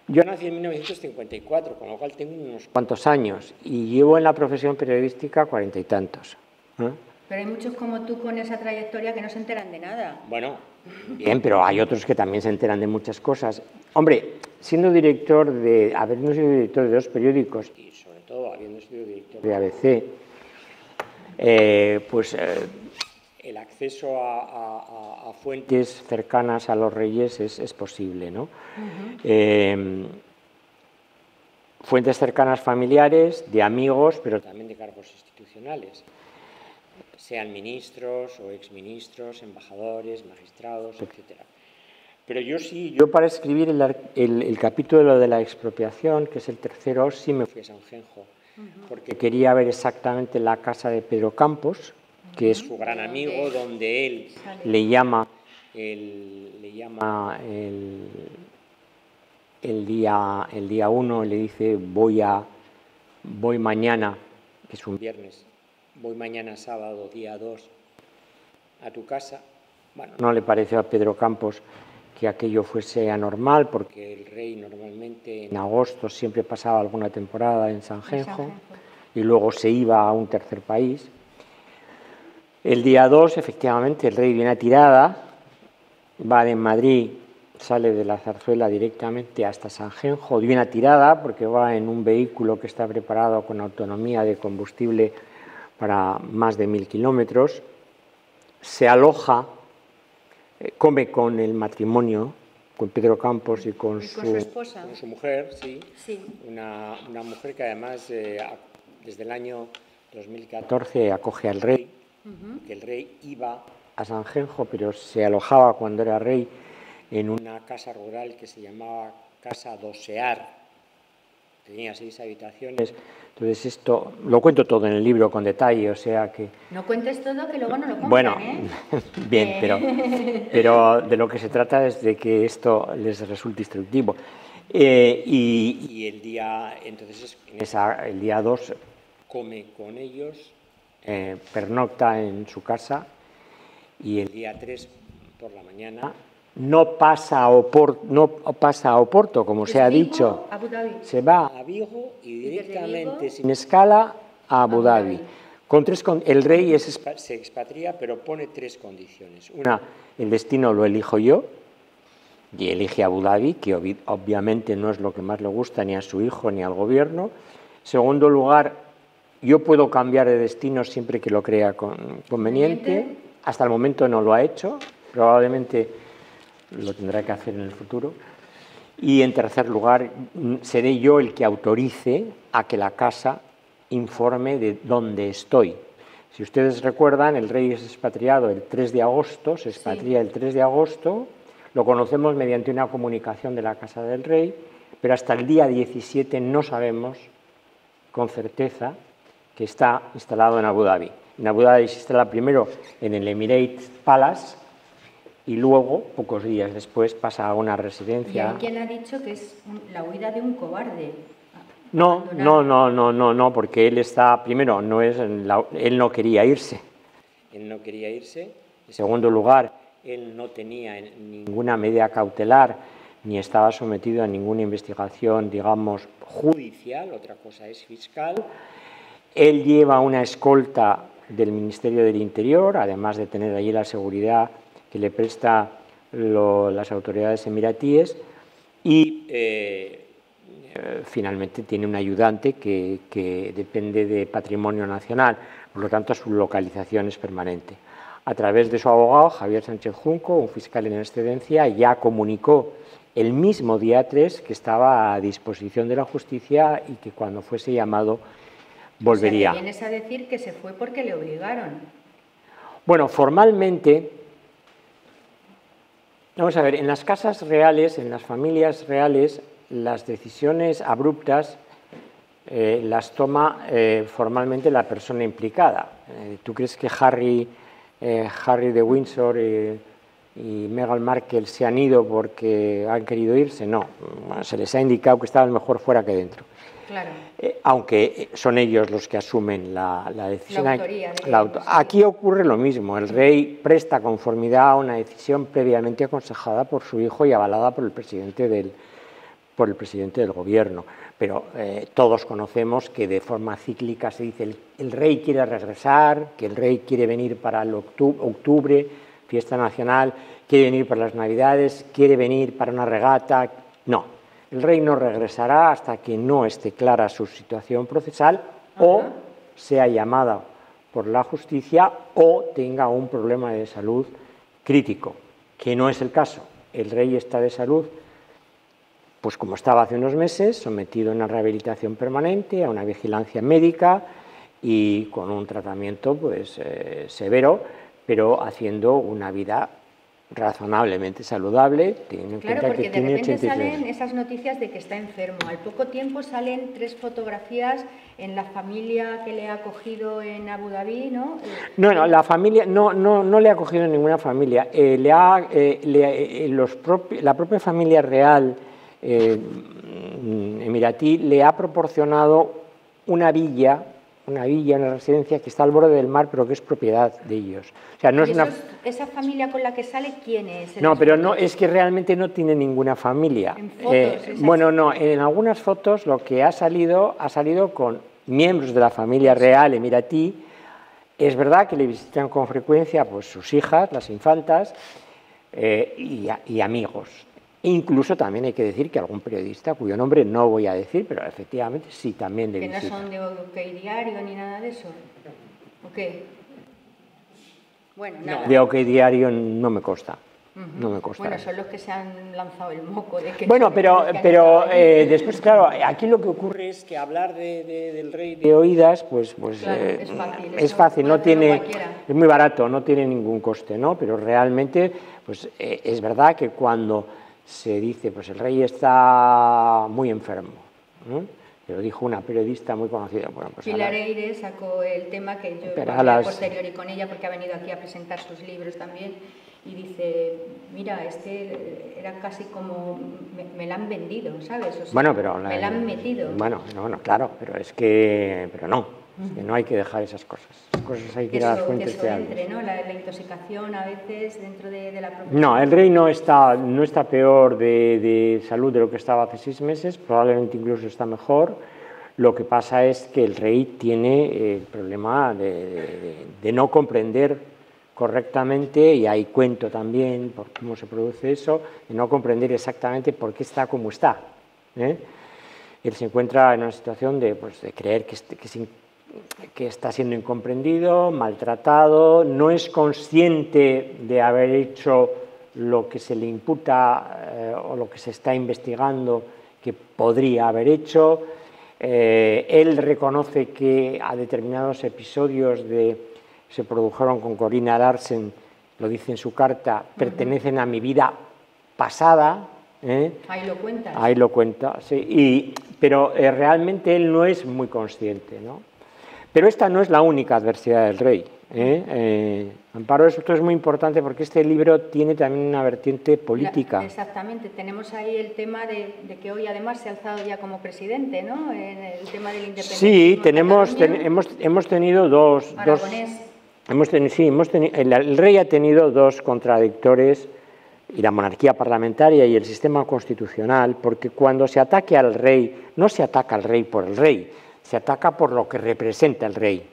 yo nací en 1954, con lo cual tengo unos cuantos años, y llevo en la profesión periodística 40 y tantos. Pero hay muchos como tú con esa trayectoria que no se enteran de nada. Bueno, bien, pero hay otros que también se enteran de muchas cosas. Hombre, habiendo sido director de 2 periódicos, y sobre todo habiendo sido director de ABC, el acceso a fuentes cercanas a los reyes es posible, ¿no? Fuentes cercanas familiares, de amigos, pero también de cargos institucionales, sean ministros o exministros, embajadores, magistrados, etc. Pero yo para escribir el capítulo de la expropiación, que es el tercero, sí me fui a Sanjenjo, porque quería ver exactamente la casa de Pedro Campos, que es su gran amigo, donde él le llama el día 1, le dice voy mañana, que es un viernes, voy mañana sábado, día 2, a tu casa. Bueno, no le pareció a Pedro Campos que aquello fuese anormal, porque el rey normalmente en agosto siempre pasaba alguna temporada en Sanjenjo y luego se iba a un tercer país. El día 2, efectivamente, el rey viene a Tirada, va de Madrid, sale de la Zarzuela directamente hasta Sanjenjo, viene a Tirada porque va en un vehículo que está preparado con autonomía de combustible para más de 1000 kilómetros, se aloja, come con el matrimonio, con Pedro Campos y con su esposa, con su mujer, sí. Una mujer que además desde el año 2014 acoge al rey, que el rey iba a Sanjenjo, pero se alojaba cuando era rey en una casa rural que se llamaba Casa Dosear. Tenía 6 habitaciones. Entonces esto lo cuento todo en el libro con detalle, o sea que... No cuentes todo, que luego no lo compran, bueno, bien, pero de lo que se trata es de que esto les resulte instructivo. Y el día 2 come con ellos, pernocta en su casa, y el día 3 por la mañana no pasa a Oporto, como se ha dicho, se va a Vigo y directamente sin escala a Abu Dhabi. El rey se expatria, pero pone 3 condiciones. Una, el destino lo elijo yo, y elige Abu Dhabi, que obviamente no es lo que más le gusta ni a su hijo ni al gobierno. Segundo lugar, yo puedo cambiar de destino siempre que lo crea conveniente. Hasta el momento no lo ha hecho, probablemente lo tendrá que hacer en el futuro. Y en tercer lugar, seré yo el que autorice a que la casa informe de dónde estoy. Si ustedes recuerdan, el rey es expatriado el 3 de agosto, se expatria el 3 de agosto, lo conocemos mediante una comunicación de la Casa del Rey, pero hasta el día 17 no sabemos con certeza que está instalado en Abu Dhabi. En Abu Dhabi se instala primero en el Emirates Palace y luego, pocos días después, pasa a una residencia. Y hay quien ha dicho que es la huida de un cobarde. No, porque él está, primero, él no quería irse. Él no quería irse. En segundo lugar, él no tenía ninguna medida cautelar ni estaba sometido a ninguna investigación, digamos, judicial, otra cosa es fiscal. Él lleva una escolta del Ministerio del Interior, además de tener allí la seguridad que le presta las autoridades emiratíes, y finalmente tiene un ayudante que depende de Patrimonio Nacional, por lo tanto su localización es permanente. A través de su abogado, Javier Sánchez Junco, un fiscal en excedencia, ya comunicó el mismo día 3 que estaba a disposición de la justicia y que cuando fuese llamado volvería. O sea, que vienes a decir que se fue porque le obligaron. Bueno, formalmente, vamos a ver, en las casas reales, en las familias reales, las decisiones abruptas las toma formalmente la persona implicada. ¿Tú crees que Harry de Windsor y Meghan Markle se han ido porque han querido irse? No, se les ha indicado que estaban mejor fuera que dentro. Claro. Aunque son ellos los que asumen la decisión. La autoría. Aquí ocurre lo mismo. El rey presta conformidad a una decisión previamente aconsejada por su hijo y avalada por el presidente del gobierno. Pero todos conocemos que de forma cíclica se dice el rey quiere regresar, que el rey quiere venir para el octubre, fiesta nacional, quiere venir para las Navidades, quiere venir para una regata. No. El rey no regresará hasta que no esté clara su situación procesal o sea llamada por la justicia o tenga un problema de salud crítico, que no es el caso. El rey está de salud, pues como estaba hace unos meses, sometido a una rehabilitación permanente, a una vigilancia médica y con un tratamiento pues severo, pero haciendo una vida razonablemente saludable, teniendo en cuenta que tiene 83 años. Claro, porque de repente salen esas noticias de que está enfermo. Al poco tiempo salen 3 fotografías en la familia que le ha acogido en Abu Dhabi, ¿no? No, la familia no le ha acogido en ninguna familia. La propia familia real emiratí le ha proporcionado una villa, una residencia que está al borde del mar, pero que es propiedad de ellos. O sea, no es una... ¿Esa familia con la que sale quién es? No, pero no, es que realmente no tiene ninguna familia. En fotos, bueno, no, en algunas fotos lo que ha salido con miembros de la familia real emiratí. Es verdad que le visitan con frecuencia pues, sus hijas, las infantas, y amigos. Incluso también hay que decir que algún periodista, cuyo nombre no voy a decir, pero efectivamente sí también le visitan. ¿Que no son de OK Diario ni nada de eso? ¿O qué? Bueno, nada. No, de OK Diario no me consta. No me consta. Bueno, son los que se han lanzado el moco de que... Bueno, pero después, claro, aquí lo que ocurre es que hablar del rey de oídas, pues claro, es fácil, no tiene, es muy barato, no tiene ningún coste, ¿no? Pero realmente, pues es verdad que cuando se dice, pues el rey está muy enfermo, ¿no? Lo dijo una periodista muy conocida. Bueno, pues Pilar Eire sacó el tema que yo hablé a posteriori con ella porque ha venido aquí a presentar sus libros también y dice, mira, era casi como, me la han vendido, ¿sabes? O sea, bueno, pero me la han metido. Bueno, claro, pero no hay que dejar esas cosas. Esas cosas hay que ir a las fuentes reales. ¿No? La intoxicación a veces dentro de la propia... No, el rey no está peor de salud de lo que estaba hace 6 meses, probablemente incluso está mejor. Lo que pasa es que el rey tiene el problema de no comprender correctamente, y ahí cuento también por cómo se produce eso, de no comprender exactamente por qué está como está. Él se encuentra en una situación de creer que está siendo incomprendido, maltratado, no es consciente de haber hecho lo que se le imputa o lo que se está investigando que podría haber hecho. Él reconoce que a determinados episodios se produjeron con Corina Larsen, lo dice en su carta, pertenecen a mi vida pasada. Ahí lo cuentas. Ahí lo cuenta, sí. Pero realmente él no es muy consciente, ¿no? Pero esta no es la única adversidad del rey. Amparo, esto es muy importante porque este libro tiene también una vertiente política. Exactamente, tenemos ahí el tema de que hoy además se ha alzado ya como presidente, ¿no? En el tema del independentismo. Sí, hemos tenido dos... el rey ha tenido dos contradictores, y la monarquía parlamentaria y el sistema constitucional, porque cuando se ataque al rey, no se ataca al rey por el rey, se ataca por lo que representa el rey.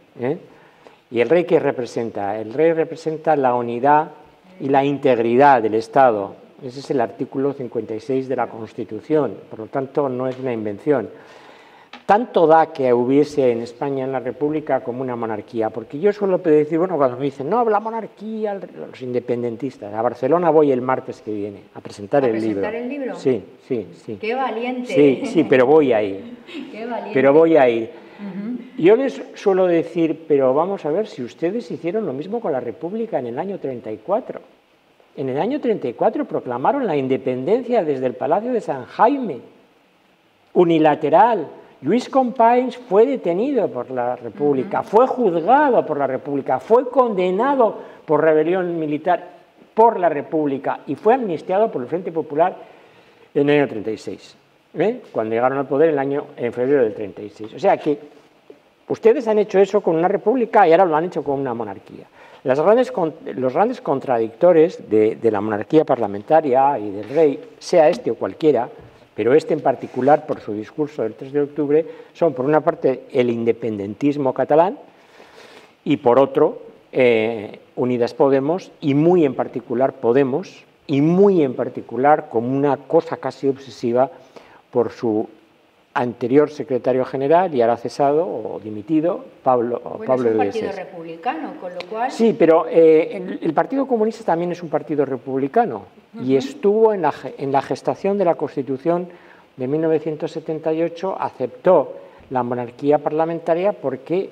¿Y el rey qué representa? El rey representa la unidad y la integridad del Estado. Ese es el artículo 56 de la Constitución, por lo tanto no es una invención. Tanto da que hubiese en España, en la República, como una monarquía, porque yo suelo decir, bueno, cuando me dicen, no, la monarquía, los independentistas, a Barcelona voy el martes que viene a presentar el libro. ¿A presentar el libro? Sí. ¡Qué valiente! Sí, pero voy a ir. ¡Qué valiente! Pero voy a ir. Yo les suelo decir, pero vamos a ver, si ustedes hicieron lo mismo con la República en el año 34. En el año 34 proclamaron la independencia desde el Palacio de San Jaime, unilateral. Lluís Companys fue detenido por la República, fue juzgado por la República, fue condenado por rebelión militar por la República y fue amnistiado por el Frente Popular en el año 36, cuando llegaron al poder en febrero del 36. O sea que ustedes han hecho eso con una república y ahora lo han hecho con una monarquía. Los grandes contradictores de la monarquía parlamentaria y del rey, sea este o cualquiera, pero este en particular, por su discurso del 3 de octubre, son por una parte el independentismo catalán y por otro Unidas Podemos y muy en particular Podemos y muy en particular como una cosa casi obsesiva por su anterior secretario general y ahora cesado o dimitido, Pablo Iglesias. Es un partido republicano, con lo cual... Sí, pero el Partido Comunista también es un partido republicano y estuvo en la gestación de la Constitución de 1978, aceptó la monarquía parlamentaria porque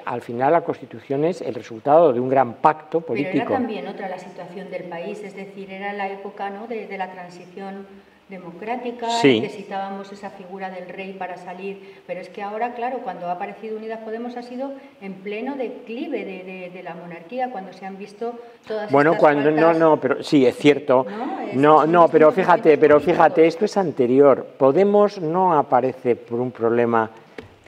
al final la Constitución es el resultado de un gran pacto político. Pero era también otra la situación del país, es decir, era la época, ¿no?, de la transición democrática, sí. Necesitábamos esa figura del rey para salir, pero es que ahora, claro, cuando ha aparecido Unidas Podemos ha sido en pleno declive de la monarquía, cuando se han visto todas estas faltas... No, pero sí, es cierto. No, pero fíjate, esto es anterior. Podemos no aparece por un problema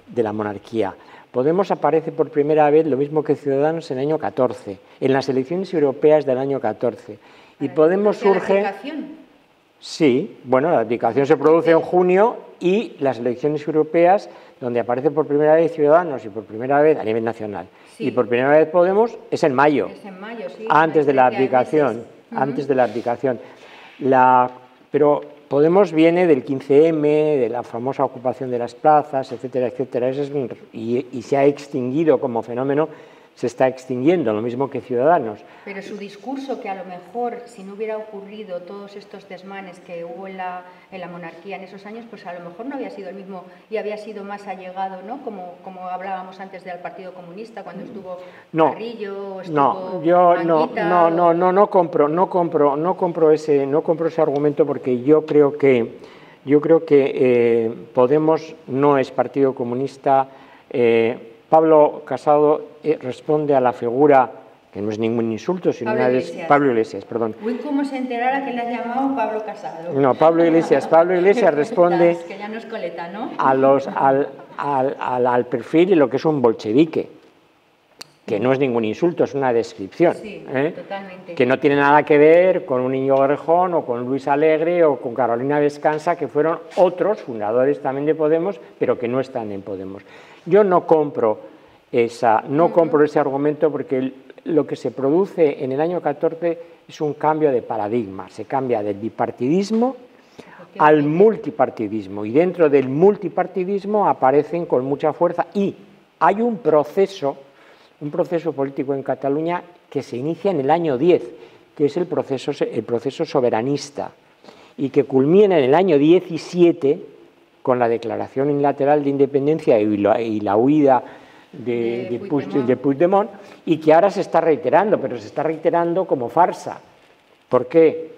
de la monarquía. Podemos aparece por primera vez, lo mismo que Ciudadanos, en el año 14, en las elecciones europeas del año 14. Y Podemos surge... Sí, bueno, la abdicación se produce en junio y las elecciones europeas, donde aparece por primera vez Ciudadanos y por primera vez a nivel nacional, sí. Y por primera vez Podemos, es en mayo, sí, antes de la abdicación. Pero Podemos viene del 15M, de la famosa ocupación de las plazas, etcétera, etcétera, y se ha extinguido como fenómeno. Se está extinguiendo, lo mismo que Ciudadanos. Pero su discurso, que a lo mejor, si no hubiera ocurrido todos estos desmanes que hubo en la monarquía en esos años, pues a lo mejor no había sido el mismo y había sido más allegado, ¿no? Como hablábamos antes del Partido Comunista, cuando estuvo Carrillo, no compro ese argumento, porque yo creo que Podemos no es Partido Comunista. Pablo Casado responde a la figura, que no es ningún insulto, sino Pablo Iglesias, perdón. Uy, ¿cómo se enterara que le has llamado Pablo Casado? No, Pablo Iglesias responde que ya no es coleta, ¿no? al perfil de lo que es un bolchevique, que no es ningún insulto, es una descripción. Sí, totalmente. Que no tiene nada que ver con un Íñigo Errejón o con Luis Alegre o con Carolina Vescansa, que fueron otros fundadores también de Podemos, pero que no están en Podemos. Yo no compro ese argumento, porque lo que se produce en el año 14 es un cambio de paradigma. Se cambia del bipartidismo al multipartidismo, y dentro del multipartidismo aparecen con mucha fuerza, y hay un proceso político en Cataluña que se inicia en el año 10, que es el proceso soberanista, y que culmina en el año 17 con la declaración unilateral de independencia y la huida de Puigdemont, y que ahora se está reiterando, pero se está reiterando como farsa. ¿Por qué?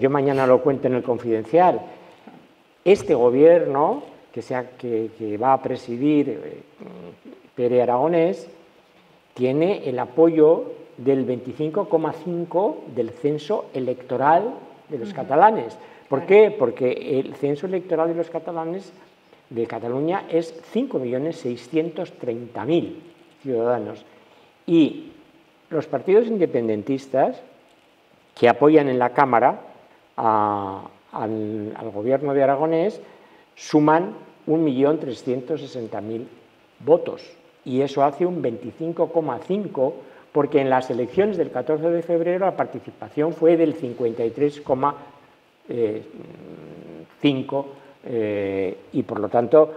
Yo mañana lo cuento en el Confidencial. Este gobierno que va a presidir, Pere Aragonés tiene el apoyo del 25,5% del censo electoral de los catalanes. ¿Por qué? Porque el censo electoral de los catalanes de Cataluña es 5.630.000 ciudadanos. Y los partidos independentistas que apoyan en la Cámara al gobierno de Aragonés suman 1.360.000 votos. Y eso hace un 25,5%, porque en las elecciones del 14 de febrero la participación fue del 53,5%, y por lo tanto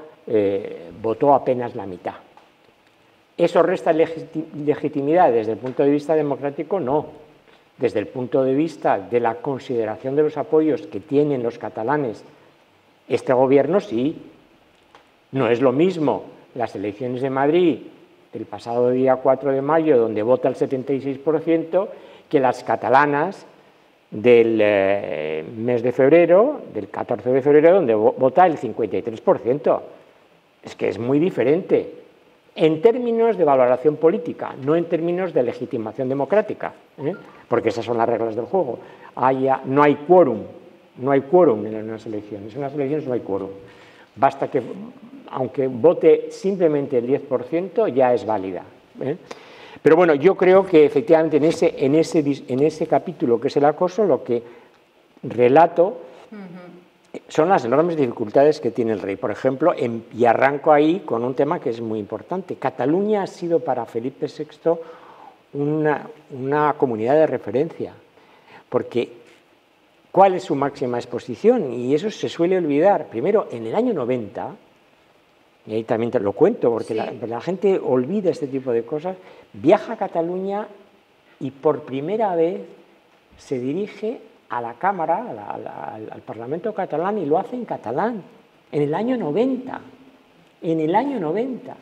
votó apenas la mitad. ¿Eso resta legitimidad desde el punto de vista democrático? No. Desde el punto de vista de la consideración de los apoyos que tienen los catalanes, este gobierno sí. No es lo mismo las elecciones de Madrid del pasado día 4 de mayo, donde vota el 76%, que las catalanas del mes de febrero, del 14 de febrero, donde vota el 53%. Es que es muy diferente, en términos de valoración política, no en términos de legitimación democrática, porque esas son las reglas del juego. No hay quórum en unas elecciones. En las elecciones no hay quórum. Basta que, aunque vote simplemente el 10%, ya es válida. Pero bueno, yo creo que efectivamente en ese capítulo que es el acoso, lo que relato son las enormes dificultades que tiene el rey. Por ejemplo, y arranco ahí con un tema que es muy importante. Cataluña ha sido para Felipe VI una comunidad de referencia, porque ¿cuál es su máxima exposición? Y eso se suele olvidar. Primero, en el año 90, y ahí también te lo cuento, porque la gente olvida este tipo de cosas, viaja a Cataluña y por primera vez se dirige a la Cámara, al Parlamento catalán, y lo hace en catalán, en el año 90. En el año 90.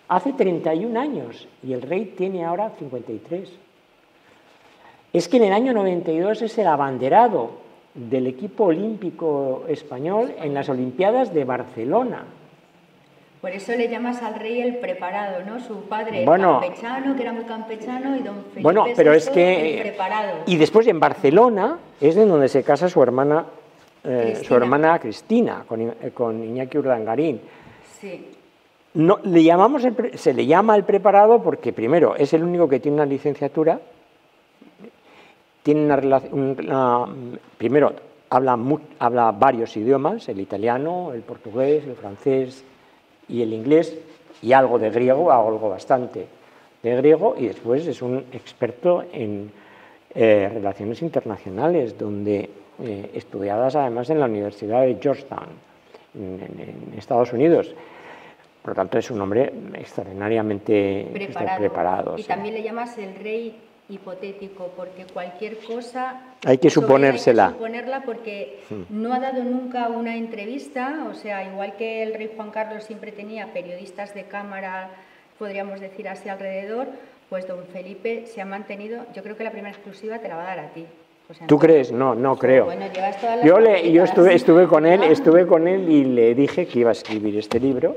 Hace 31 años, y el rey tiene ahora 53. Es que en el año 92 es el abanderado del equipo olímpico español en las Olimpiadas de Barcelona. Por eso le llamas al rey el preparado, ¿no? Su padre campechano, que era muy campechano, y don Felipe pero VI, es que, el preparado. Y después en Barcelona es en donde se casa su hermana Cristina, con Iñaki Urdangarín. Sí. No, se le llama el preparado porque, primero, es el único que tiene una licenciatura, tiene primero, habla varios idiomas, el italiano, el portugués, el francés y el inglés, y algo de griego, algo bastante de griego, y después es un experto en relaciones internacionales, estudiadas además en la Universidad de Georgetown, en Estados Unidos. Por lo tanto, es un hombre extraordinariamente preparado. Y también le llamas el rey hipotético, porque cualquier cosa hay que suponérsela. Hay que suponerla, porque no ha dado nunca una entrevista, o sea, igual que el rey Juan Carlos siempre tenía periodistas de cámara, podríamos decir así, alrededor, pues don Felipe se ha mantenido. Yo creo que la primera exclusiva te la va a dar a ti. ¿Tú crees? No creo. Bueno, llevas todas las yo estuve con él y le dije que iba a escribir este libro.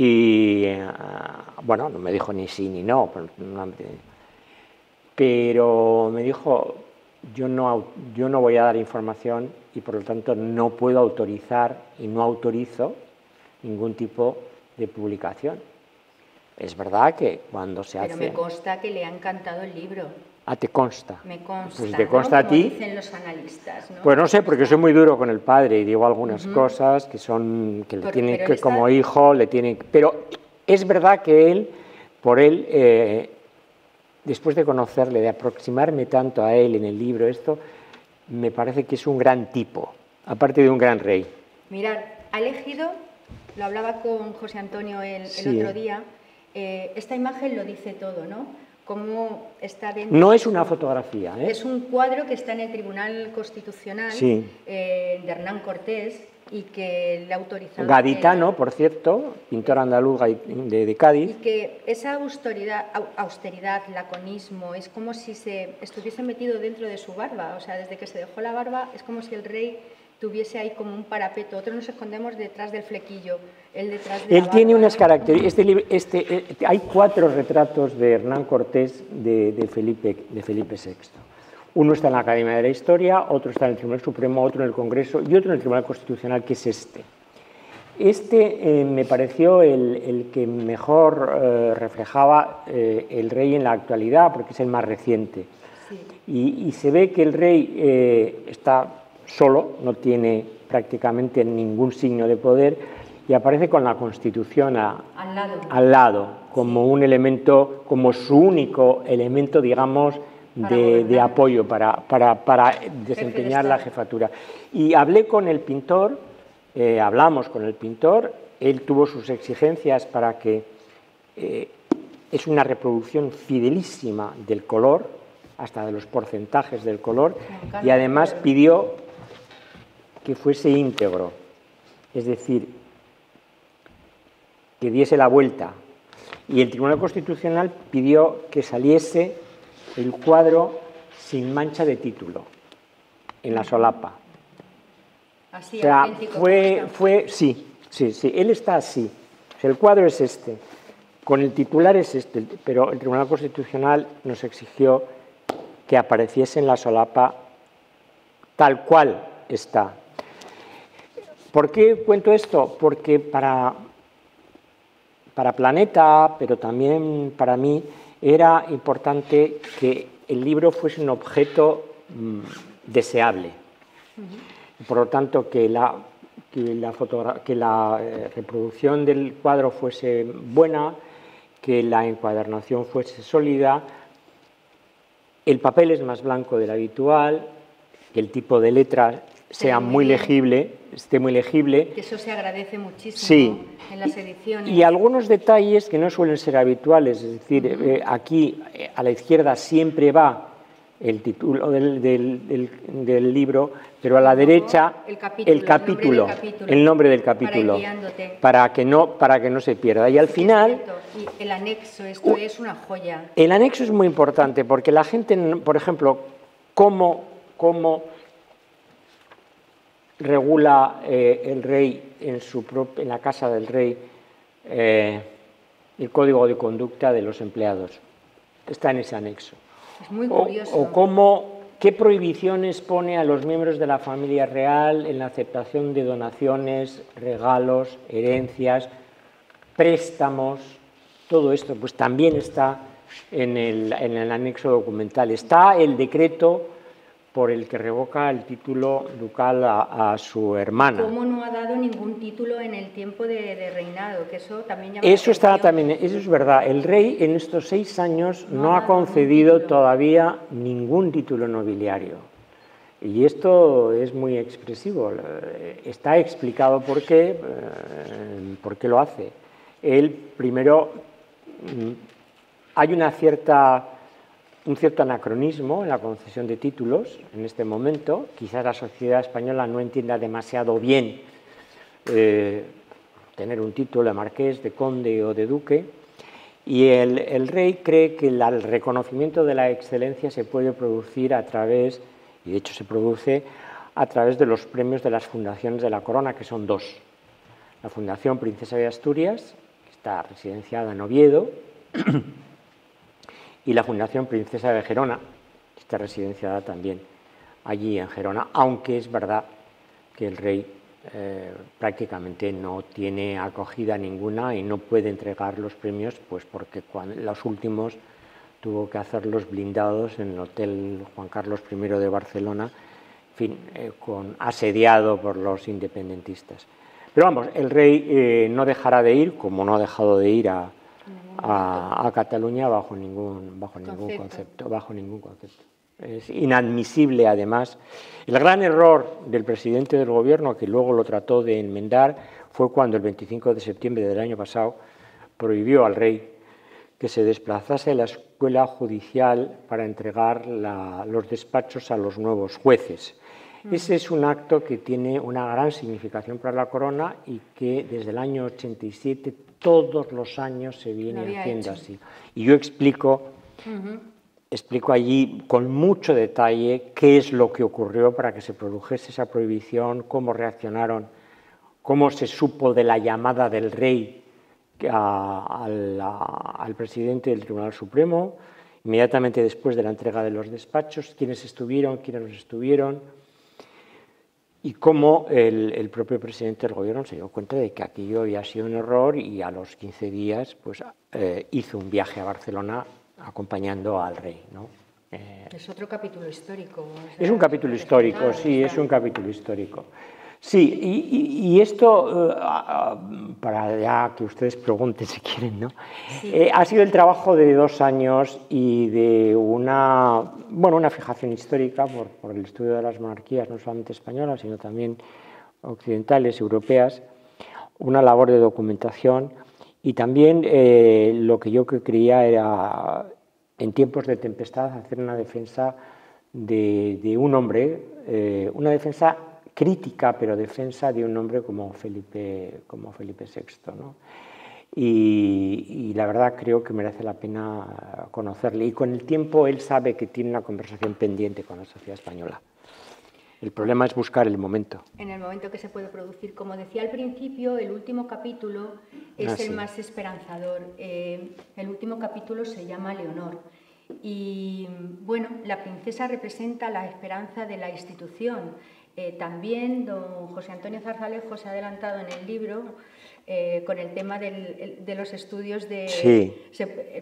Y bueno, no me dijo ni sí ni no, pero me dijo: yo no voy a dar información y por lo tanto no puedo autorizar y no autorizo ningún tipo de publicación. Es verdad que cuando se hace... Pero me consta que le ha encantado el libro. Ah, ¿te consta? Me consta, pues te consta, ¿no? a ti. Como dicen los analistas, ¿no? Pues no sé, porque soy muy duro con el padre y digo algunas cosas que le tienen que, como hijo, le tienen... Pero es verdad que después de conocerle, de aproximarme tanto a él en el libro, me parece que es un gran tipo, aparte de un gran rey. Mirad, ha elegido, lo hablaba con José Antonio el otro día, esta imagen lo dice todo, ¿no? Cómo está dentro. No es una fotografía, ¿eh? Es un cuadro que está en el Tribunal Constitucional de Hernán Cortés y que le ha autorizado. Gaditano, por cierto, pintor andaluz de Cádiz. Y que esa austeridad, laconismo, es como si se estuviese metido dentro de su barba. O sea, desde que se dejó la barba, es como si el rey tuviese ahí como un parapeto. Otros nos escondemos detrás del flequillo, él detrás de la Él barba. tiene unas características. Hay 4 retratos de Hernán Cortés de Felipe VI. Uno está en la Academia de la Historia, otro está en el Tribunal Supremo, otro en el Congreso y otro en el Tribunal Constitucional, que es este. Me pareció el que mejor reflejaba el rey en la actualidad, porque es el más reciente. Sí. Y se ve que el rey está solo, no tiene prácticamente ningún signo de poder, y aparece con la Constitución al lado como un elemento, como su único elemento, digamos, de apoyo para desempeñar la jefatura. Y hablé con el pintor, hablamos con el pintor, él tuvo sus exigencias para que es una reproducción fidelísima del color, hasta de los porcentajes del color, y además pidió que fuese íntegro, es decir, que diese la vuelta. Y el Tribunal Constitucional pidió que saliese el cuadro sin mancha de título, en la solapa. Así, o sea, auténtico. Sí, él está así. O sea, el cuadro es este, con el titular es este, pero el Tribunal Constitucional nos exigió que apareciese en la solapa tal cual está. ¿Por qué cuento esto? Porque para Planeta, pero también para mí, era importante que el libro fuese un objeto deseable. Por lo tanto, que la reproducción del cuadro fuese buena, que la encuadernación fuese sólida. El papel es más blanco del habitual, que el tipo de letra sea muy legible, esté muy legible. Que eso se agradece muchísimo, sí, en las ediciones. Y algunos detalles que no suelen ser habituales, es decir, aquí a la izquierda siempre va el título del libro, pero a la derecha el nombre del capítulo, para que no se pierda. Y al final... Y el anexo, esto es una joya. El anexo es muy importante porque la gente, por ejemplo, cómo regula el rey en la casa del rey el código de conducta de los empleados. Está en ese anexo. Es muy curioso. ¿Qué prohibiciones pone a los miembros de la familia real en la aceptación de donaciones, regalos, herencias, préstamos? Todo esto pues también está en el anexo documental. Está el decreto por el que revoca el título ducal a su hermana. ¿Cómo no ha dado ningún título en el tiempo de reinado? Que eso también llama eso es verdad. El rey en estos 6 años no ha concedido todavía ningún título nobiliario. Y esto es muy expresivo. Está explicado por qué lo hace. Él, primero, hay un cierto anacronismo en la concesión de títulos en este momento. Quizás la sociedad española no entienda demasiado bien tener un título de marqués, de conde o de duque, y el rey cree que el reconocimiento de la excelencia se puede producir a través, y de hecho se produce, a través de los premios de las fundaciones de la corona, que son 2. La Fundación Princesa de Asturias, que está residenciada en Oviedo, y la Fundación Princesa de Gerona, que está residenciada también allí en Gerona, aunque es verdad que el rey prácticamente no tiene acogida ninguna y no puede entregar los premios, pues porque los últimos tuvo que hacerlos blindados en el Hotel Juan Carlos I de Barcelona, en fin, asediado por los independentistas. Pero vamos, el rey no dejará de ir, como no ha dejado de ir a Cataluña bajo ningún concepto. Es inadmisible, además. El gran error del presidente del Gobierno, que luego lo trató de enmendar, fue cuando el 25 de septiembre del año pasado prohibió al rey que se desplazase a la escuela judicial para entregar los despachos a los nuevos jueces. Ese es un acto que tiene una gran significación para la corona y que desde el año 87 todos los años se viene haciendo así. Y yo explico explico allí con mucho detalle qué es lo que ocurrió para que se produjese esa prohibición, cómo reaccionaron, cómo se supo de la llamada del rey al presidente del Tribunal Supremo, inmediatamente después de la entrega de los despachos, quiénes estuvieron, quiénes no estuvieron, y cómo el propio presidente del gobierno se dio cuenta de que aquello había sido un error y a los 15 días pues, hizo un viaje a Barcelona acompañando al rey, ¿no? Es otro capítulo histórico. Es un capítulo histórico, sí, es un capítulo histórico. Sí, y esto, para ya que ustedes pregunten si quieren, ¿no? Sí. Ha sido el trabajo de 2 años y de una fijación histórica por el estudio de las monarquías, no solamente españolas, sino también occidentales, europeas, una labor de documentación y también lo que yo creía era, en tiempos de tempestad, hacer una defensa de un hombre, una defensa crítica, pero defensa de un hombre como Felipe VI, ¿no? Y la verdad creo que merece la pena conocerle. Y con el tiempo él sabe que tiene una conversación pendiente con la sociedad española. El problema es buscar el momento. En el momento que se puede producir. Como decía al principio, el último capítulo es el más esperanzador. El último capítulo se llama Leonor. Y bueno, la princesa representa la esperanza de la institución. También don José Antonio Zarzalejo se ha adelantado en el libro con el tema de los estudios de... Sí.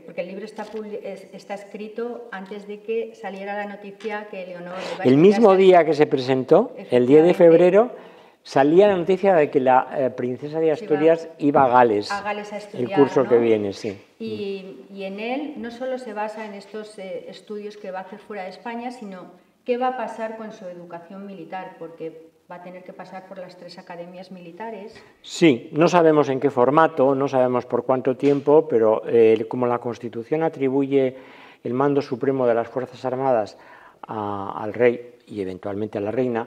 Porque el libro está escrito antes de que saliera la noticia que Leonor... El mismo día que se presentó, el 10 de febrero, salía la noticia de que la princesa de Asturias iba a Gales a estudiar, el curso, ¿no?, que viene, sí. Y en él no solo se basa en estos estudios que va a hacer fuera de España, sino qué va a pasar con su educación militar, porque va a tener que pasar por las 3 academias militares. Sí, no sabemos en qué formato, no sabemos por cuánto tiempo, pero como la Constitución atribuye el mando supremo de las Fuerzas Armadas al rey y eventualmente a la reina,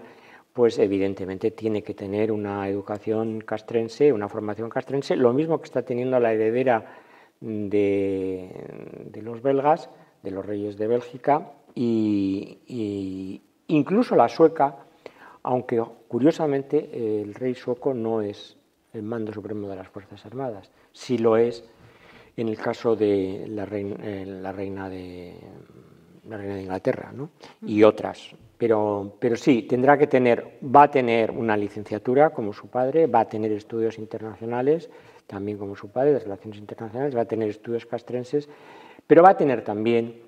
pues evidentemente tiene que tener una educación castrense, una formación castrense, lo mismo que está teniendo la heredera de los belgas, de los reyes de Bélgica, y incluso la sueca, aunque curiosamente el rey sueco no es el mando supremo de las Fuerzas Armadas, sí lo es en el caso de la reina de Inglaterra, ¿no?, y otras. Pero sí, va a tener una licenciatura como su padre, va a tener estudios internacionales, también como su padre, de relaciones internacionales, va a tener estudios castrenses, pero va a tener también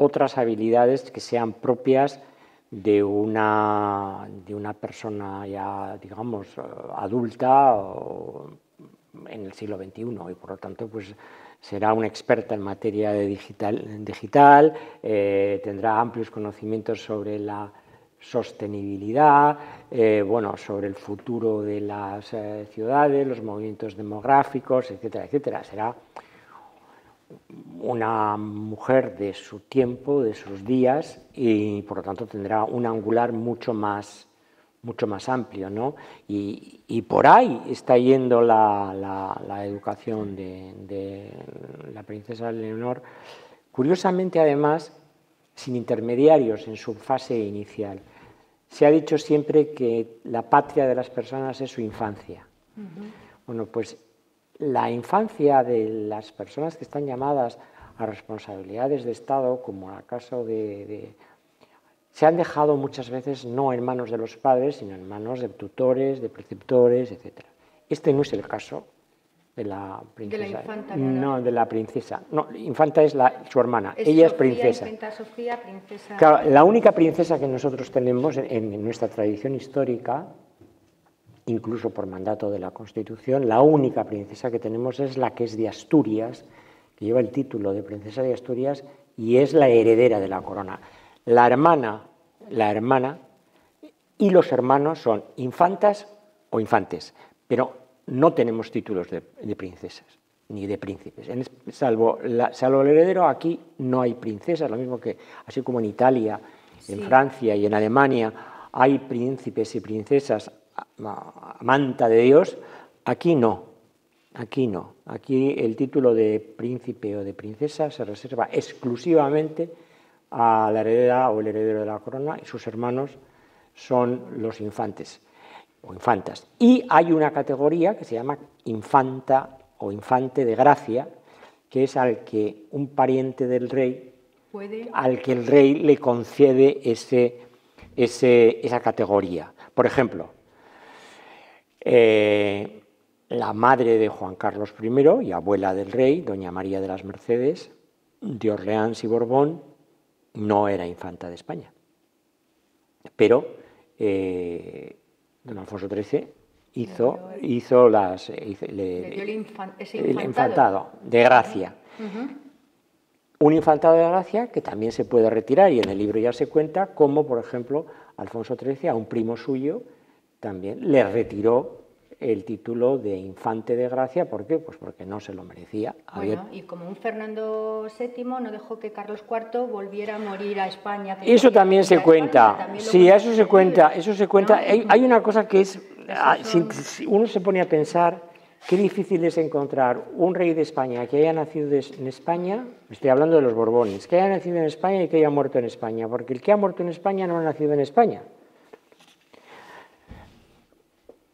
otras habilidades que sean propias de una persona ya, digamos, adulta en el siglo XXI, y por lo tanto pues será una experta en materia de digital, tendrá amplios conocimientos sobre la sostenibilidad, sobre el futuro de las ciudades, los movimientos demográficos, etcétera, etcétera. Será una mujer de su tiempo, de sus días, y por lo tanto tendrá un angular mucho más amplio, ¿no? Y por ahí está yendo la educación de la princesa Leonor, curiosamente además sin intermediarios en su fase inicial. Se ha dicho siempre que la patria de las personas es su infancia. Bueno, pues la infancia de las personas que están llamadas a responsabilidades de Estado, como el caso se han dejado muchas veces no en manos de los padres, sino en manos de tutores, de preceptores, etc. Este no es el caso de la princesa. De la infanta, no, de la princesa. No, infanta es su hermana. Ella Sofía, es princesa. Infanta Sofía, princesa. Claro, la única princesa que nosotros tenemos en nuestra tradición histórica, incluso por mandato de la Constitución, la única princesa que tenemos es la que es de Asturias, que lleva el título de princesa de Asturias y es la heredera de la corona. La hermana y los hermanos son infantas o infantes, pero no tenemos títulos de princesas ni de príncipes. Salvo el heredero, aquí no hay princesas, lo mismo que, así como en Italia, en Francia y en Alemania hay príncipes y princesas manta de Dios, aquí no. Aquí el título de príncipe o de princesa se reserva exclusivamente a la heredera o el heredero de la corona, y sus hermanos son los infantes o infantas. Y hay una categoría que se llama infanta o infante de gracia, que es al que un pariente del rey, al que el rey le concede esa categoría. Por ejemplo, la madre de Juan Carlos I y abuela del rey, doña María de las Mercedes, de Orleans y Borbón, no era infanta de España. Pero don Alfonso XIII hizo el infantado de gracia. Un infantado de gracia que también se puede retirar, y en el libro ya se cuenta cómo, por ejemplo, Alfonso XIII a un primo suyo también le retiró el título de infante de gracia. ¿Por qué? Pues porque no se lo merecía. Bueno, y como un Fernando VII no dejó que Carlos IV volviera a morir a España. Eso también se cuenta. Sí, eso se cuenta. ¿No? Hay una cosa que es, si uno se pone a pensar, qué difícil es encontrar un rey de España que haya nacido en España, estoy hablando de los Borbones, que haya nacido en España y que haya muerto en España, porque el que ha muerto en España no ha nacido en España.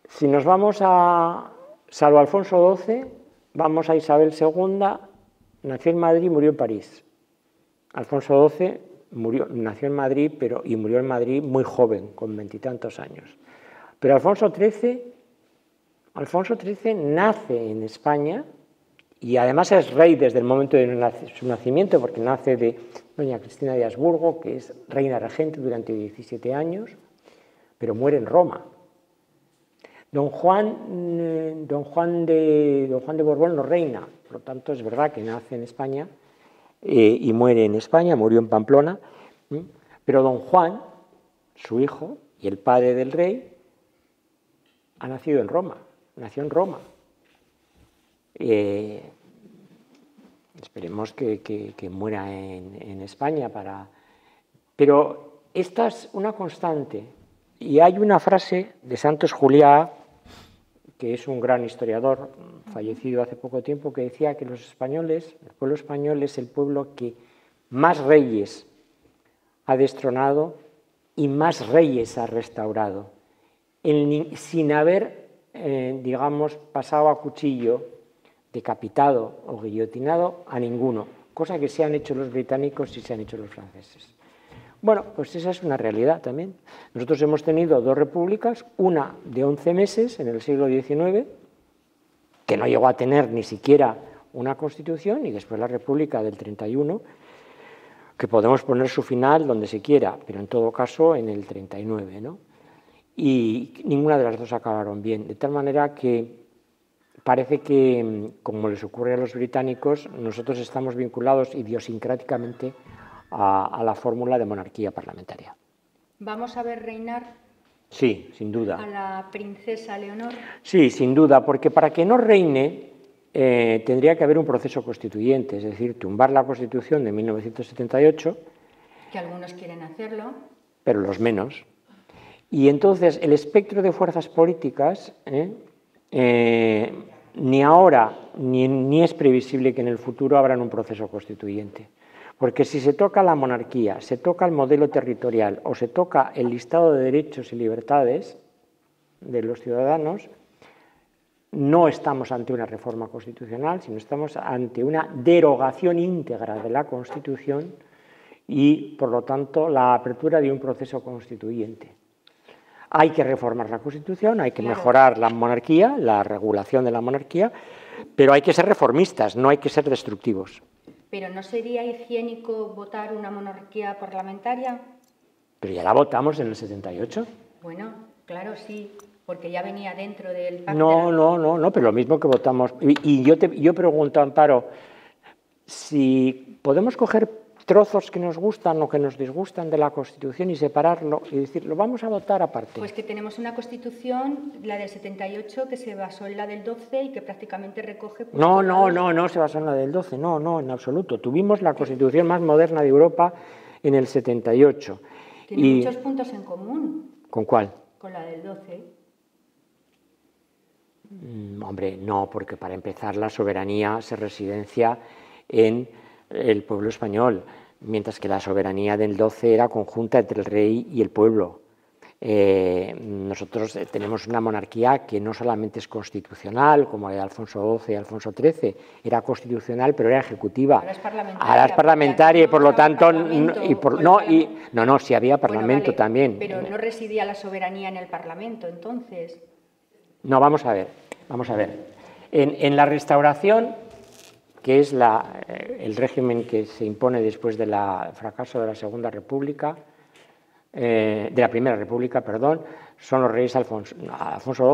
Si nos vamos salvo Alfonso XII, vamos a Isabel II, nació en Madrid y murió en París. Alfonso XII nació en Madrid y murió en Madrid muy joven, con 20 y tantos años. Pero Alfonso XIII nace en España y además es rey desde el momento de su nacimiento, porque nace de doña Cristina de Habsburgo, que es reina regente durante 17 años, pero muere en Roma. Don Juan de Borbón no reina, por lo tanto es verdad que nace en España y muere en España, murió en Pamplona, pero don Juan, su hijo y el padre del rey, ha nacido en Roma, nació en Roma. Esperemos que muera en España Pero esta es una constante, y hay una frase de Santos Juliá, que es un gran historiador, fallecido hace poco tiempo, que decía que los españoles, el pueblo español es el pueblo que más reyes ha destronado y más reyes ha restaurado, sin haber, digamos, pasado a cuchillo, decapitado o guillotinado a ninguno, cosa que se han hecho los británicos y se han hecho los franceses. Bueno, pues esa es una realidad también. Nosotros hemos tenido dos repúblicas, una de 11 meses en el siglo XIX, que no llegó a tener ni siquiera una constitución, y después la república del 31, que podemos poner su final donde se quiera, pero en todo caso en el 39, ¿no? Y ninguna de las dos acabaron bien, de tal manera que parece que, como les ocurre a los británicos, nosotros estamos vinculados idiosincráticamente a la fórmula de monarquía parlamentaria. ¿Vamos a ver reinar? Sí, sin duda. ¿A la princesa Leonor? Sí, sin duda, porque para que no reine tendría que haber un proceso constituyente, es decir, tumbar la Constitución de 1978. Que algunos quieren hacerlo. Pero los menos. Y entonces el espectro de fuerzas políticas, ni ahora ni es previsible que en el futuro abran un proceso constituyente. Porque si se toca la monarquía, se toca el modelo territorial o se toca el listado de derechos y libertades de los ciudadanos, no estamos ante una reforma constitucional, sino estamos ante una derogación íntegra de la Constitución y, por lo tanto, la apertura de un proceso constituyente. Hay que reformar la Constitución, hay que mejorar la monarquía, la regulación de la monarquía, pero hay que ser reformistas, no hay que ser destructivos. ¿Pero no sería higiénico votar una monarquía parlamentaria? Pero ya la votamos en el 78. Bueno, claro, sí, porque ya venía dentro del pacto. No, pero lo mismo que votamos. Y yo pregunto, Amparo, si podemos coger trozos que nos gustan o que nos disgustan de la Constitución y separarlo y decir, lo vamos a votar aparte. Pues que tenemos una Constitución, la del 78, que se basó en la del 12 y que prácticamente recoge... Pues, no se basó en la del 12, no, en absoluto. Tuvimos la Constitución más moderna de Europa en el 78. Tiene muchos puntos en común. ¿Con cuál? Con la del 12. Hombre, no, porque para empezar la soberanía se residencia en el pueblo español. mientras que la soberanía del 12 era conjunta entre el rey y el pueblo. Nosotros tenemos una monarquía que no solamente es constitucional, como la de Alfonso XII y Alfonso XIII, era constitucional, pero era ejecutiva. Ahora es parlamentaria y por lo tanto... No, sí había parlamento también. Pero no residía la soberanía en el Parlamento, entonces. No, vamos a ver. En la Restauración, que es el régimen que se impone después del fracaso de la Segunda República, de la Primera República, perdón, son los reyes Alfonso XII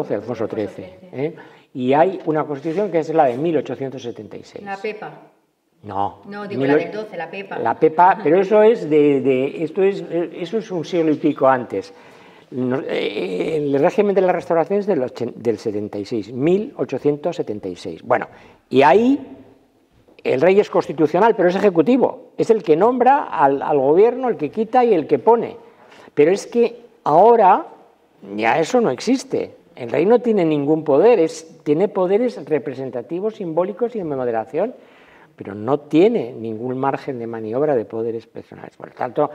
y Alfonso XIII. Y hay una constitución que es la de 1876. La Pepa. No, digo la del 12, la Pepa. La Pepa, pero eso es eso es un siglo y pico antes. El régimen de la Restauración es del 76, 1876. Bueno, y ahí el rey es constitucional, pero es ejecutivo. Es el que nombra al gobierno, el que quita y el que pone. Pero es que ahora ya eso no existe. El rey no tiene ningún poder, tiene poderes representativos, simbólicos y de moderación, pero no tiene ningún margen de maniobra de poderes personales. Por lo tanto,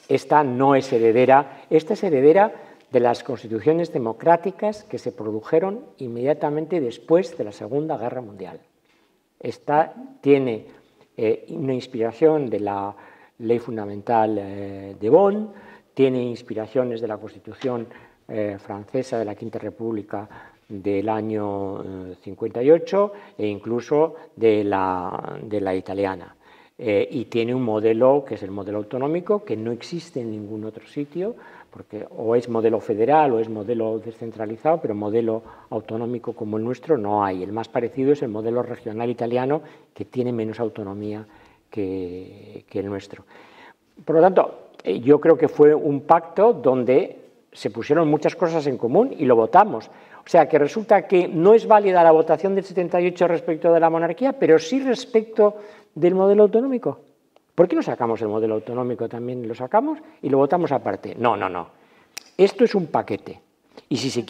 esta no es heredera, esta es heredera de las constituciones democráticas que se produjeron inmediatamente después de la Segunda Guerra Mundial. Esta tiene una inspiración de la Ley Fundamental de Bonn, tiene inspiraciones de la Constitución francesa de la Quinta República del año 58 e incluso de la italiana. Y tiene un modelo que es el modelo autonómico, que no existe en ningún otro sitio, porque o es modelo federal o es modelo descentralizado, pero modelo autonómico como el nuestro no hay. El más parecido es el modelo regional italiano, que tiene menos autonomía que el nuestro. Por lo tanto, yo creo que fue un pacto donde se pusieron muchas cosas en común y lo votamos. O sea, que resulta que no es válida la votación del 78 respecto de la monarquía, pero sí respecto del modelo autonómico. ¿Por qué no sacamos el modelo autonómico también? Lo sacamos y lo votamos aparte. No. Esto es un paquete. Y si se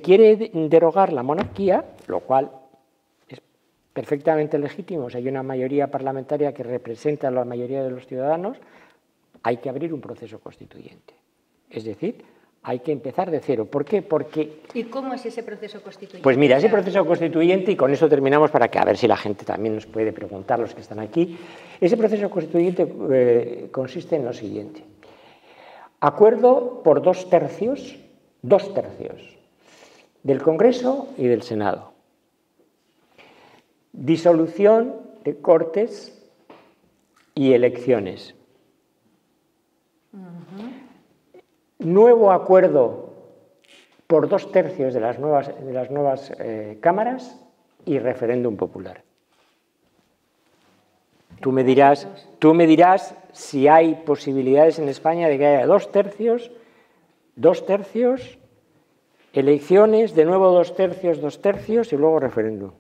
quiere derogar la monarquía, lo cual es perfectamente legítimo, o sea, hay una mayoría parlamentaria que representa a la mayoría de los ciudadanos, hay que abrir un proceso constituyente. Es decir, hay que empezar de cero. ¿Por qué? ¿Y cómo es ese proceso constituyente? Pues mira, ese proceso constituyente, y con eso terminamos para que a ver si la gente también nos puede preguntar, los que están aquí, ese proceso constituyente consiste en lo siguiente. Acuerdo por 2/3 del Congreso y del Senado. Disolución de Cortes y elecciones. Nuevo acuerdo por 2/3 de las nuevas cámaras y referéndum popular. Tú me dirás si hay posibilidades en España de que haya 2/3, elecciones, de nuevo 2/3 y luego referéndum.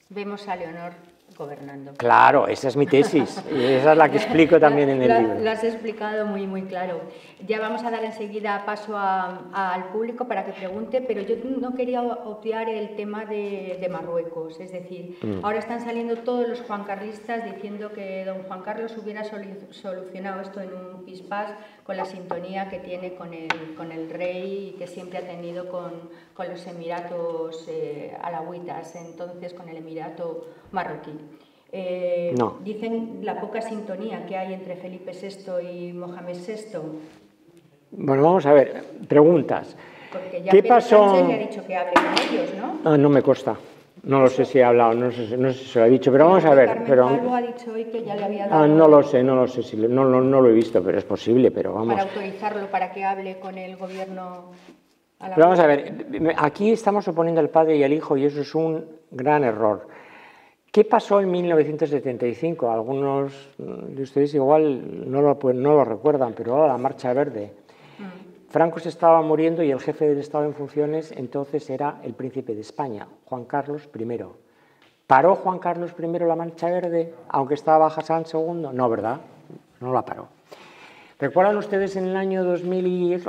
Vemos a Leonor gobernando. Claro, esa es mi tesis, y esa es la que explico también en el libro. Lo has explicado muy, muy claro. Ya vamos a dar enseguida paso al público para que pregunte, pero yo no quería obviar el tema de Marruecos. Es decir, ahora están saliendo todos los juancarlistas diciendo que don Juan Carlos hubiera solucionado esto en un pispás con la sintonía que tiene con el rey y que siempre ha tenido con los Emiratos alauitas, entonces con el Emirato marroquí. No. Dicen la poca sintonía que hay entre Felipe VI y Mohamed VI. Bueno, vamos a ver, preguntas. Porque ya ¿Qué Pedro pasó? Sánchez le ha dicho que hable con ellos, ¿no? No me consta. No lo sé si ha hablado, no sé si se lo ha dicho, pero vamos a ver. Carmen Calvo ha dicho hoy que ya le había dado... No lo sé, si no lo he visto, pero es posible, pero vamos. Para autorizarlo, para que hable con el gobierno... Pero vamos a ver, aquí estamos oponiendo al padre y al hijo y eso es un gran error. ¿Qué pasó en 1975? Algunos de ustedes igual no lo recuerdan, pero ahora la Marcha Verde. Franco se estaba muriendo y el jefe del Estado en funciones entonces era el príncipe de España, Juan Carlos I. ¿Paró Juan Carlos I la Marcha Verde, aunque estaba Hassan II? No, ¿verdad? No la paró. ¿Recuerdan ustedes en el año 2000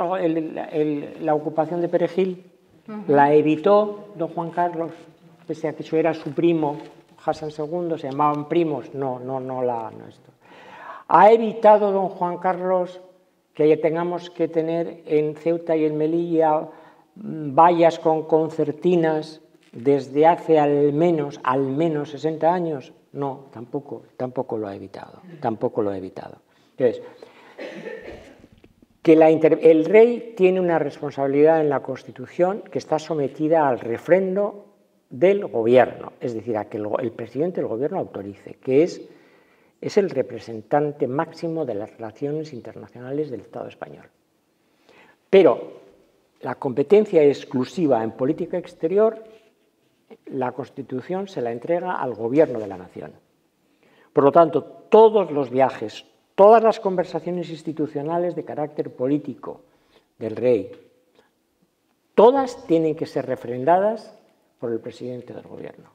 la ocupación de Perejil? La evitó don Juan Carlos, pese a que eso era su primo, Hassan II, se llamaban primos. No esto. ¿Ha evitado don Juan Carlos que tengamos que tener en Ceuta y en Melilla vallas con concertinas desde hace al menos 60 años? No, tampoco lo ha evitado, Entonces, que el rey tiene una responsabilidad en la Constitución que está sometida al refrendo del gobierno, es decir, a que el presidente del gobierno autorice, que es el representante máximo de las relaciones internacionales del Estado español. Pero la competencia exclusiva en política exterior, la Constitución se la entrega al gobierno de la nación. Por lo tanto, todos los viajes, todas las conversaciones institucionales de carácter político del rey, todas tienen que ser refrendadas por el presidente del gobierno.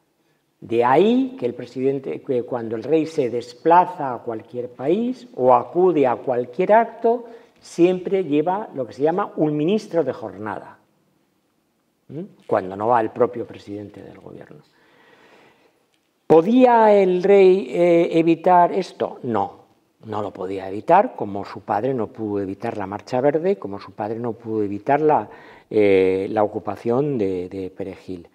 De ahí que cuando el rey se desplaza a cualquier país o acude a cualquier acto, siempre lleva lo que se llama un ministro de jornada, cuando no va el propio presidente del gobierno. ¿Podía el rey evitar esto? No lo podía evitar, como su padre no pudo evitar la Marcha Verde, como su padre no pudo evitar la ocupación de Perejil.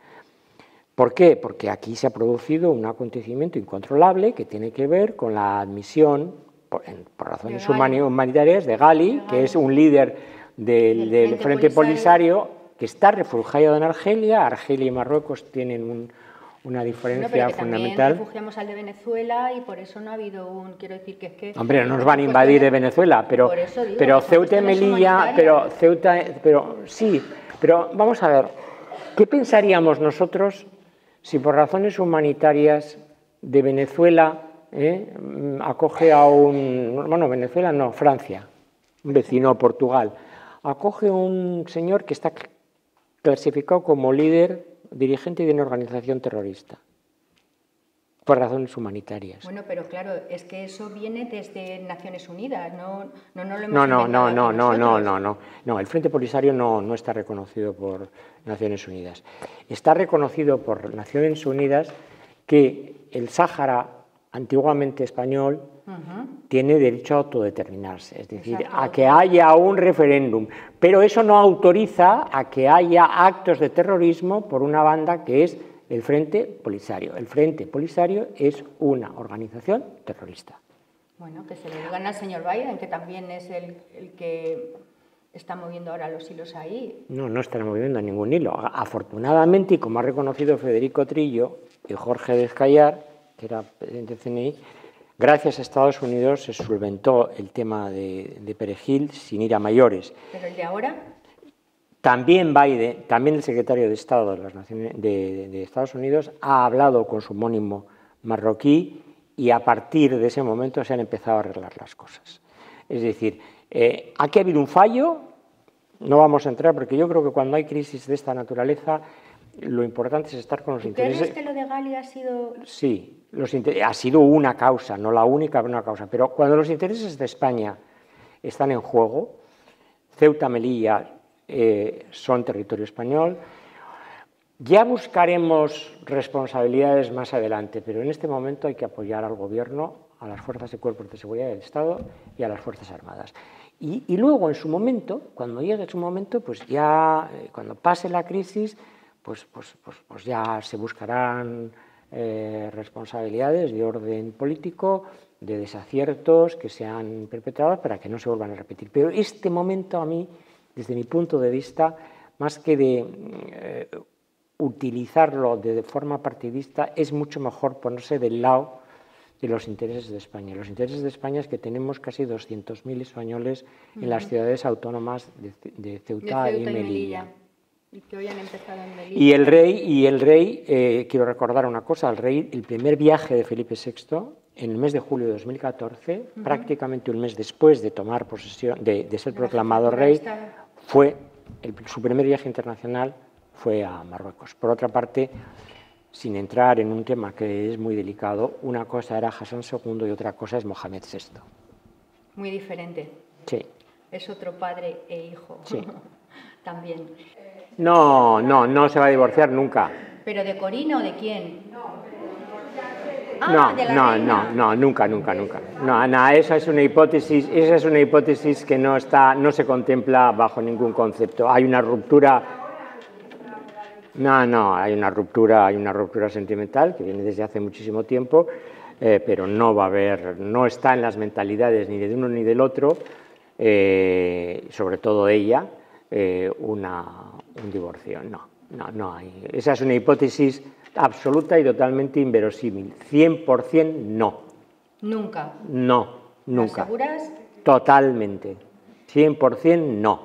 ¿Por qué? Porque aquí se ha producido un acontecimiento incontrolable que tiene que ver con la admisión, por razones humanitarias, de Gali, que es un líder del Frente Polisario, que está refugiado en Argelia. Argelia y Marruecos tienen una diferencia fundamental. También refugiamos al de Venezuela y por eso no ha habido quiero decir que es que... Hombre, no nos van a invadir de Venezuela, pero Ceuta y Melilla, pero vamos a ver, ¿qué pensaríamos nosotros si por razones humanitarias de Venezuela acoge a Francia, un vecino, Portugal, acoge a un señor que está clasificado como dirigente de una organización terrorista, por razones humanitarias? Bueno, pero claro, es que eso viene desde Naciones Unidas, no lo hemos No, el Frente Polisario no está reconocido por Naciones Unidas. Está reconocido por Naciones Unidas que el Sáhara, antiguamente español, tiene derecho a autodeterminarse, es decir, a que haya un referéndum, pero eso no autoriza a que haya actos de terrorismo por una banda que es el Frente Polisario. El Frente Polisario es una organización terrorista. Bueno, que se le digan al señor Biden, que también es el que está moviendo ahora los hilos ahí. No está moviendo ningún hilo. Afortunadamente, y como ha reconocido Federico Trillo y Jorge Descayar, que era presidente del CNI, gracias a Estados Unidos se solventó el tema de Perejil sin ir a mayores. ¿Pero el de ahora? También Biden, también el secretario de Estado de Estados Unidos ha hablado con su homónimo marroquí y a partir de ese momento se han empezado a arreglar las cosas. Es decir, aquí ha habido un fallo, no vamos a entrar porque yo creo que cuando hay crisis de esta naturaleza lo importante es estar con los intereses. ¿Crees que lo de Gali ha sido...? Sí, ha sido una causa, no la única, pero una causa. Pero cuando los intereses de España están en juego, Ceuta, Melilla son territorio español, ya buscaremos responsabilidades más adelante, pero en este momento hay que apoyar al Gobierno, a las fuerzas y cuerpos de seguridad del Estado y a las Fuerzas Armadas. Y luego, en su momento, cuando llegue su momento, pues ya, cuando pase la crisis, pues ya se buscarán responsabilidades de orden político, de desaciertos que se han perpetrado para que no se vuelvan a repetir. Pero este momento a mí, desde mi punto de vista, más que de utilizarlo de forma partidista, es mucho mejor ponerse del lado de los intereses de España. Los intereses de España es que tenemos casi 200.000 españoles en las ciudades autónomas de Ceuta y Melilla. Y que hoy han empezado en Melilla. Y el rey, quiero recordar una cosa, el primer viaje de Felipe VI, en el mes de julio de 2014, prácticamente un mes después de tomar posesión, de ser proclamado rey, su primer viaje internacional fue a Marruecos. Por otra parte, sin entrar en un tema que es muy delicado, una cosa era Hassan II y otra cosa es Mohamed VI. Muy diferente. Sí. Es otro padre e hijo. Sí. También. No se va a divorciar nunca. ¿Pero de Corina o de quién? No, pero divorciarse nunca. No, esa es una hipótesis que no se contempla bajo ningún concepto. Hay una ruptura. Hay una ruptura sentimental que viene desde hace muchísimo tiempo, pero no está en las mentalidades ni de uno ni del otro, sobre todo ella, un divorcio. No hay. Esa es una hipótesis absoluta y totalmente inverosímil. 100% no. Nunca. No, nunca. ¿Lo aseguras? Totalmente. 100% no.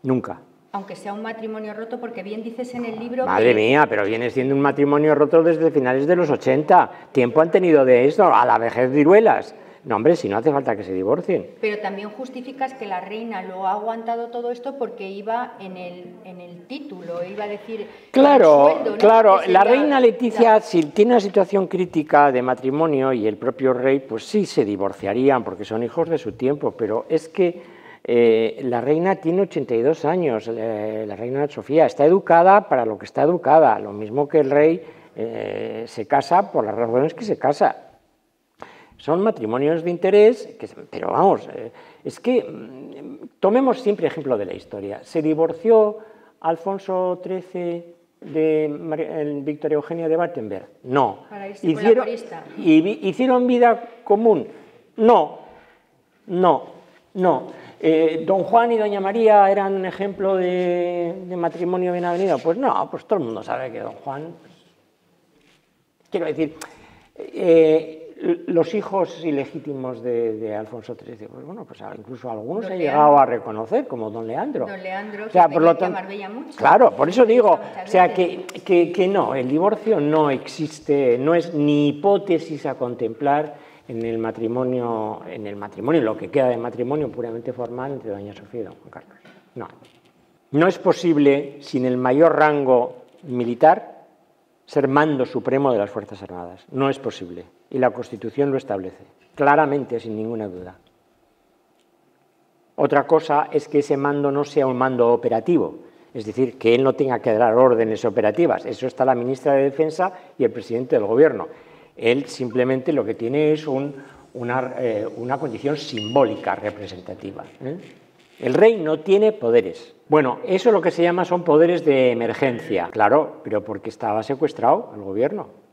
Nunca. Aunque sea un matrimonio roto, porque bien dices en el libro Madre mía, pero viene siendo un matrimonio roto desde finales de los 80. Tiempo han tenido de esto, a la vejez viruelas. No, hombre, si no hace falta que se divorcien. Pero también justificas que la reina lo ha aguantado todo esto porque iba en el título, iba a decir... Claro, el sueldo, ¿no? claro. La reina Letizia, si tiene una situación crítica de matrimonio y el propio rey, pues sí se divorciarían porque son hijos de su tiempo, pero es que la reina tiene 82 años, la reina Sofía está educada para lo que está educada, lo mismo que el rey se casa por las razones que se casa. Son matrimonios de interés, pero vamos, es que tomemos siempre ejemplo de la historia. ¿Se divorció Alfonso XIII de Victoria Eugenia de Battenberg? No. ¿Hicieron vida común? No. ¿Don Juan y doña María eran un ejemplo de matrimonio bien avenido? Pues no, pues todo el mundo sabe que don Juan... Quiero decir... los hijos ilegítimos de Alfonso XIII, pues bueno, pues incluso algunos se han llegado a reconocer, como don Leandro. Don Leandro, o sea, que por lo tanto, Marbella mucho. Claro, por eso digo, o sea, que no, el divorcio no existe, no es ni hipótesis a contemplar en el matrimonio, lo que queda de matrimonio puramente formal entre doña Sofía y don Juan Carlos. No es posible, sin el mayor rango militar, ser mando supremo de las Fuerzas Armadas. No es posible. Y la Constitución lo establece, claramente, sin ninguna duda. Otra cosa es que ese mando no sea un mando operativo, es decir, que él no tenga que dar órdenes operativas. Eso está la ministra de Defensa y el presidente del Gobierno. Él simplemente lo que tiene es una condición simbólica representativa. El rey no tiene poderes. Bueno, eso lo que se llama son poderes de emergencia. Claro, pero porque estaba secuestrado el gobierno.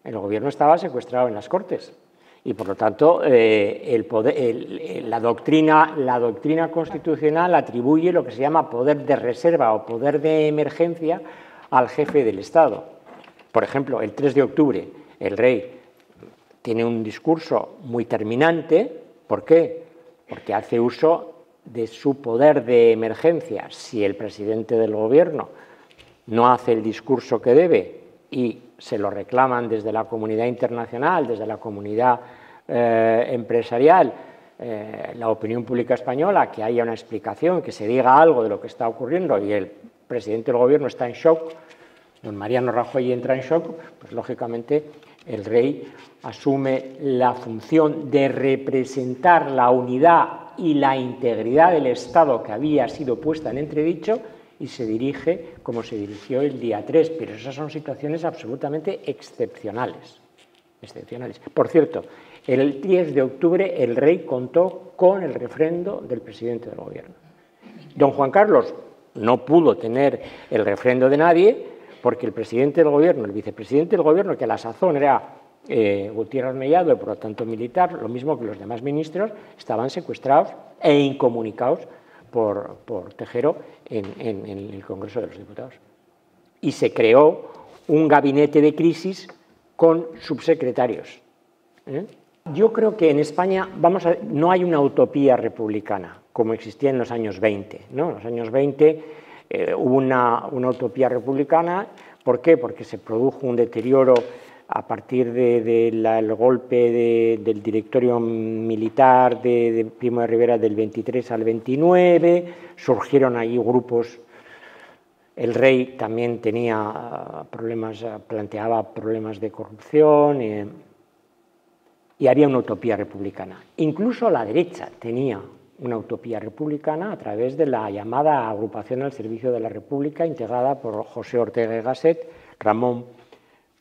El gobierno estaba secuestrado en las Cortes. Y por lo tanto, la doctrina constitucional atribuye lo que se llama poder de reserva o poder de emergencia al jefe del Estado. Por ejemplo, el 3 de octubre, el rey tiene un discurso muy terminante. ¿Por qué? Porque hace uso de su poder de emergencia. Si el presidente del gobierno no hace el discurso que debe y se lo reclaman desde la comunidad internacional, desde la comunidad empresarial, la opinión pública española, que haya una explicación, que se diga algo de lo que está ocurriendo y el presidente del gobierno está en shock, don Mariano Rajoy entra en shock, pues lógicamente el rey asume la función de representar la unidad y la integridad del Estado que había sido puesta en entredicho y se dirige como se dirigió el día 3, pero esas son situaciones absolutamente excepcionales. Por cierto, el 10 de octubre el rey contó con el refrendo del presidente del gobierno. Don Juan Carlos no pudo tener el refrendo de nadie porque el presidente del gobierno, el vicepresidente del gobierno, que a la sazón era Gutiérrez Mellado y por lo tanto militar, lo mismo que los demás ministros, estaban secuestrados e incomunicados por Tejero en el Congreso de los Diputados. Y se creó un gabinete de crisis con subsecretarios. Yo creo que en España no hay una utopía republicana como existía en los años 20. ¿No? En los años 20 hubo una utopía republicana. ¿Por qué? Porque se produjo un deterioro a partir del golpe del directorio militar de Primo de Rivera del 23 al 29, surgieron ahí grupos, el rey también tenía planteaba problemas de corrupción y había una utopía republicana. Incluso la derecha tenía una utopía republicana a través de la llamada Agrupación al Servicio de la República, integrada por José Ortega y Gasset, Ramón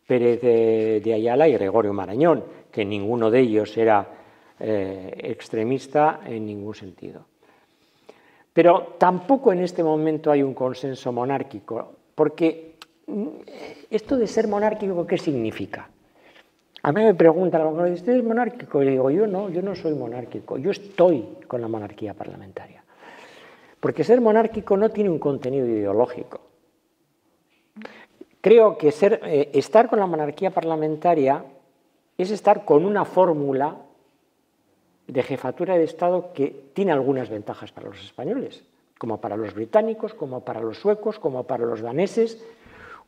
Pérez de Ayala y Gregorio Marañón, que ninguno de ellos era extremista en ningún sentido. Pero tampoco en este momento hay un consenso monárquico, porque esto de ser monárquico, ¿qué significa? A mí me preguntan, ¿usted es monárquico? Y digo, yo no soy monárquico, yo estoy con la monarquía parlamentaria. Porque ser monárquico no tiene un contenido ideológico. Creo que estar con la monarquía parlamentaria es estar con una fórmula de jefatura de Estado que tiene algunas ventajas para los españoles, como para los británicos, como para los suecos, como para los daneses,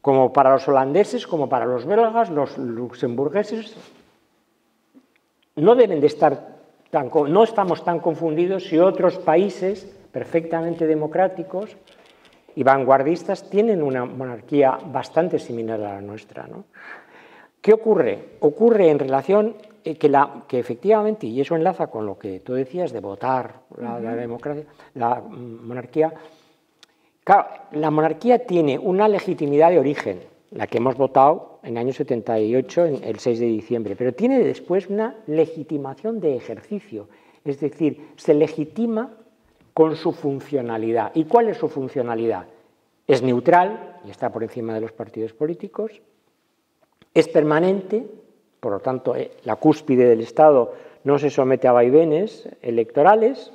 como para los holandeses, como para los belgas, los luxemburgueses. No deben de estar no estamos tan confundidos si otros países perfectamente democráticos y vanguardistas tienen una monarquía bastante similar a la nuestra, ¿no? ¿Qué ocurre? Ocurre en relación que efectivamente, y eso enlaza con lo que tú decías de votar la democracia, la monarquía. Claro, la monarquía tiene una legitimidad de origen, la que hemos votado en el año 78, el 6 de diciembre, pero tiene después una legitimación de ejercicio, es decir, se legitima con su funcionalidad. ¿Y cuál es su funcionalidad? Es neutral y está por encima de los partidos políticos, es permanente, por lo tanto, la cúspide del Estado no se somete a vaivenes electorales.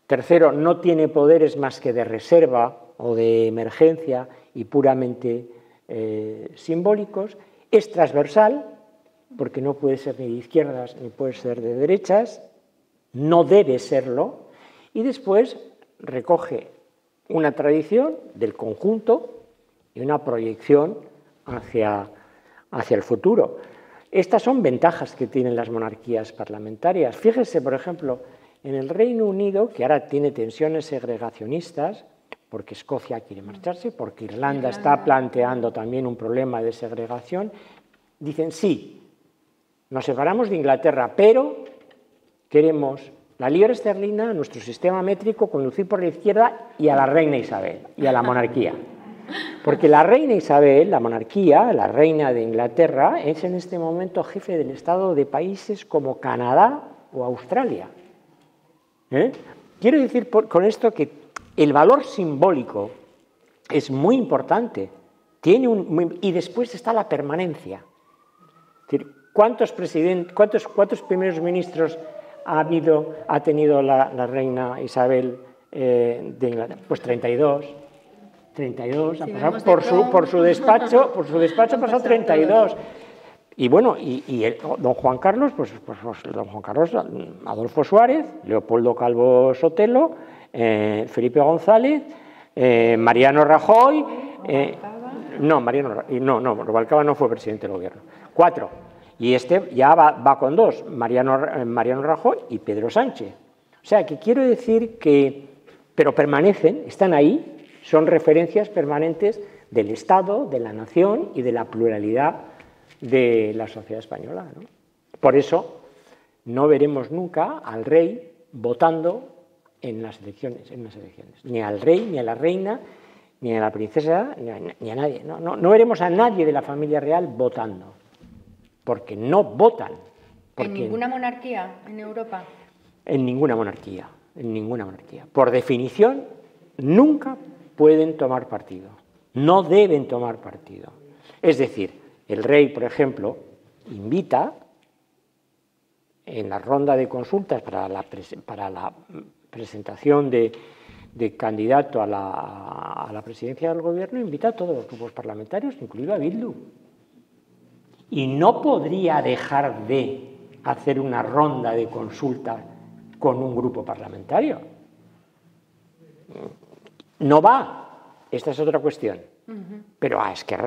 Tercero, no tiene poderes más que de reserva o de emergencia y puramente simbólicos. Es transversal, porque no puede ser ni de izquierdas ni puede ser de derechas, no debe serlo, y después recoge una tradición del conjunto y una proyección hacia el futuro. Estas son ventajas que tienen las monarquías parlamentarias. Fíjese, por ejemplo, en el Reino Unido, que ahora tiene tensiones segregacionistas, porque Escocia quiere marcharse, porque Irlanda está planteando también un problema de segregación, dicen sí, nos separamos de Inglaterra, pero queremos la libra esterlina, nuestro sistema métrico, conducir por la izquierda y a la reina Isabel y a la monarquía. Porque la reina Isabel, la monarquía, la reina de Inglaterra, es en este momento jefe del Estado de países como Canadá o Australia. Quiero decir con esto que el valor simbólico es muy importante. Y después está la permanencia. Es decir, ¿cuántos primeros ministros ha tenido la reina Isabel de Inglaterra? Pues 32. 32, ha pasado por su despacho ha pasado 32. Y bueno, don Juan Carlos, don Juan Carlos, Adolfo Suárez, Leopoldo Calvo Sotelo, Felipe González, Mariano Rajoy, Rubalcaba no fue presidente del gobierno, 4. Y este ya va con 2, Mariano Rajoy y Pedro Sánchez. O sea, que quiero decir que, pero permanecen, están ahí, son referencias permanentes del Estado, de la nación y de la pluralidad de la sociedad española, ¿no? Por eso no veremos nunca al rey votando en las elecciones, ni al rey, ni a la reina, ni a la princesa, ni a nadie. No veremos a nadie de la familia real votando, porque no votan. ¿En ninguna monarquía en Europa? En ninguna monarquía. Por definición, nunca pueden tomar partido, no deben tomar partido. Es decir, el rey, por ejemplo, invita en la ronda de consultas para la presentación de candidato a la presidencia del gobierno, invita a todos los grupos parlamentarios, incluido a Bildu. Y no podría dejar de hacer una ronda de consulta con un grupo parlamentario. No va, esta es otra cuestión. Pero es que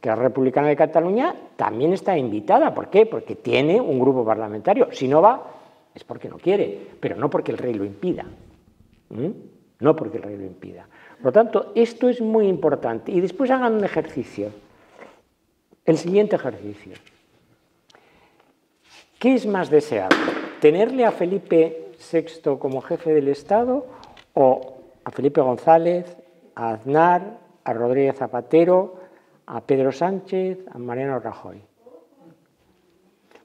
la Republicana de Cataluña también está invitada. ¿Por qué? Porque tiene un grupo parlamentario. Si no va, es porque no quiere, pero no porque el rey lo impida. No porque el rey lo impida. Por lo tanto, esto es muy importante. Y después hagan un ejercicio. El siguiente ejercicio. ¿Qué es más deseable? ¿Tenerle a Felipe VI como jefe del Estado o a Felipe González, a Aznar, a Rodríguez Zapatero, a Pedro Sánchez, a Mariano Rajoy?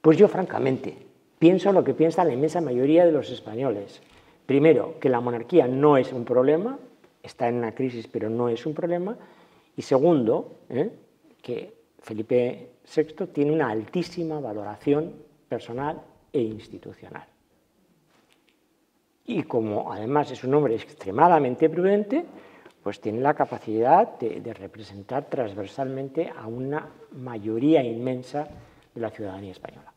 Pues yo, francamente, pienso lo que piensa la inmensa mayoría de los españoles. Primero, que la monarquía no es un problema, está en una crisis, pero no es un problema. Y segundo, que Felipe VI tiene una altísima valoración personal e institucional. Y como además es un hombre extremadamente prudente, pues tiene la capacidad de representar transversalmente a una mayoría inmensa de la ciudadanía española.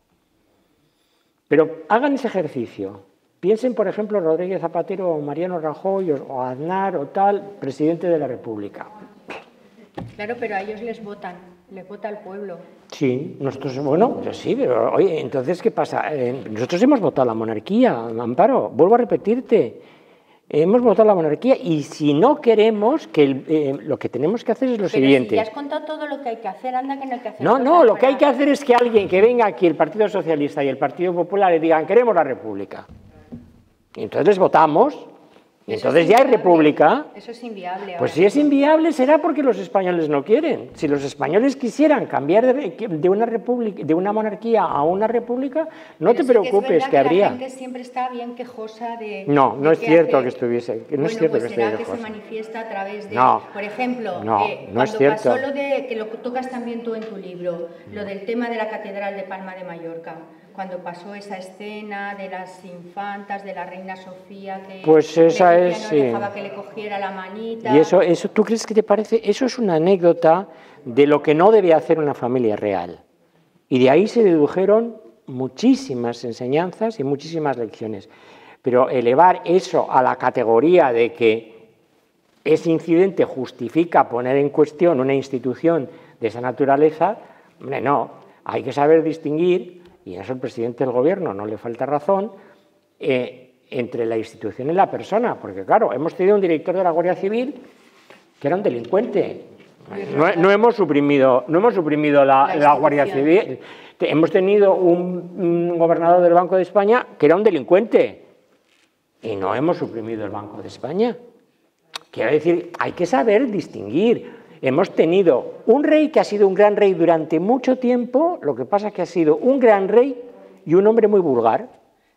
Pero hagan ese ejercicio. Piensen, por ejemplo, Rodríguez Zapatero o Mariano Rajoy o Aznar o tal, presidente de la República. Claro, pero a ellos les vota el pueblo. Sí, nosotros, bueno, pues sí, pero oye, entonces, ¿qué pasa? Nosotros hemos votado la monarquía, Amparo, vuelvo a repetirte, hemos votado la monarquía y si no queremos, lo que tenemos que hacer es lo siguiente. Si ya has contado todo lo que hay que hacer, anda que no hay que hacer. No, lo que hay que hacer es que alguien que venga aquí, el Partido Socialista y el Partido Popular, le digan, queremos la República. Y entonces les votamos. Y entonces ya hay república. Eso es inviable. Pues si es inviable será porque los españoles no quieren. Si los españoles quisieran cambiar de una república, de una monarquía a una república, no te preocupes, que habría. La gente siempre está bien quejosa de. No es cierto que estuviese. No es cierto que será que se manifiesta a través de. Por ejemplo, no es cierto. Pasó lo de que lo tocas también tú en tu libro, lo del tema de la Catedral de Palma de Mallorca. Cuando pasó esa escena de las infantas, de la reina Sofía, que pues esa es, no dejaba que le cogiera la manita. ¿Y eso tú crees que te parece? Eso es una anécdota de lo que no debe hacer una familia real. Y de ahí se dedujeron muchísimas enseñanzas y muchísimas lecciones. Pero elevar eso a la categoría de que ese incidente justifica poner en cuestión una institución de esa naturaleza, hombre, no. Hay que saber distinguir, y eso el presidente del gobierno no le falta razón, entre la institución y la persona, porque claro, hemos tenido un director de la Guardia Civil que era un delincuente. No hemos suprimido la Guardia Civil. Hemos tenido un gobernador del Banco de España que era un delincuente y no hemos suprimido el Banco de España. Quiero decir, hay que saber distinguir. Hemos tenido un rey que ha sido un gran rey durante mucho tiempo, lo que pasa es que ha sido un gran rey y un hombre muy vulgar.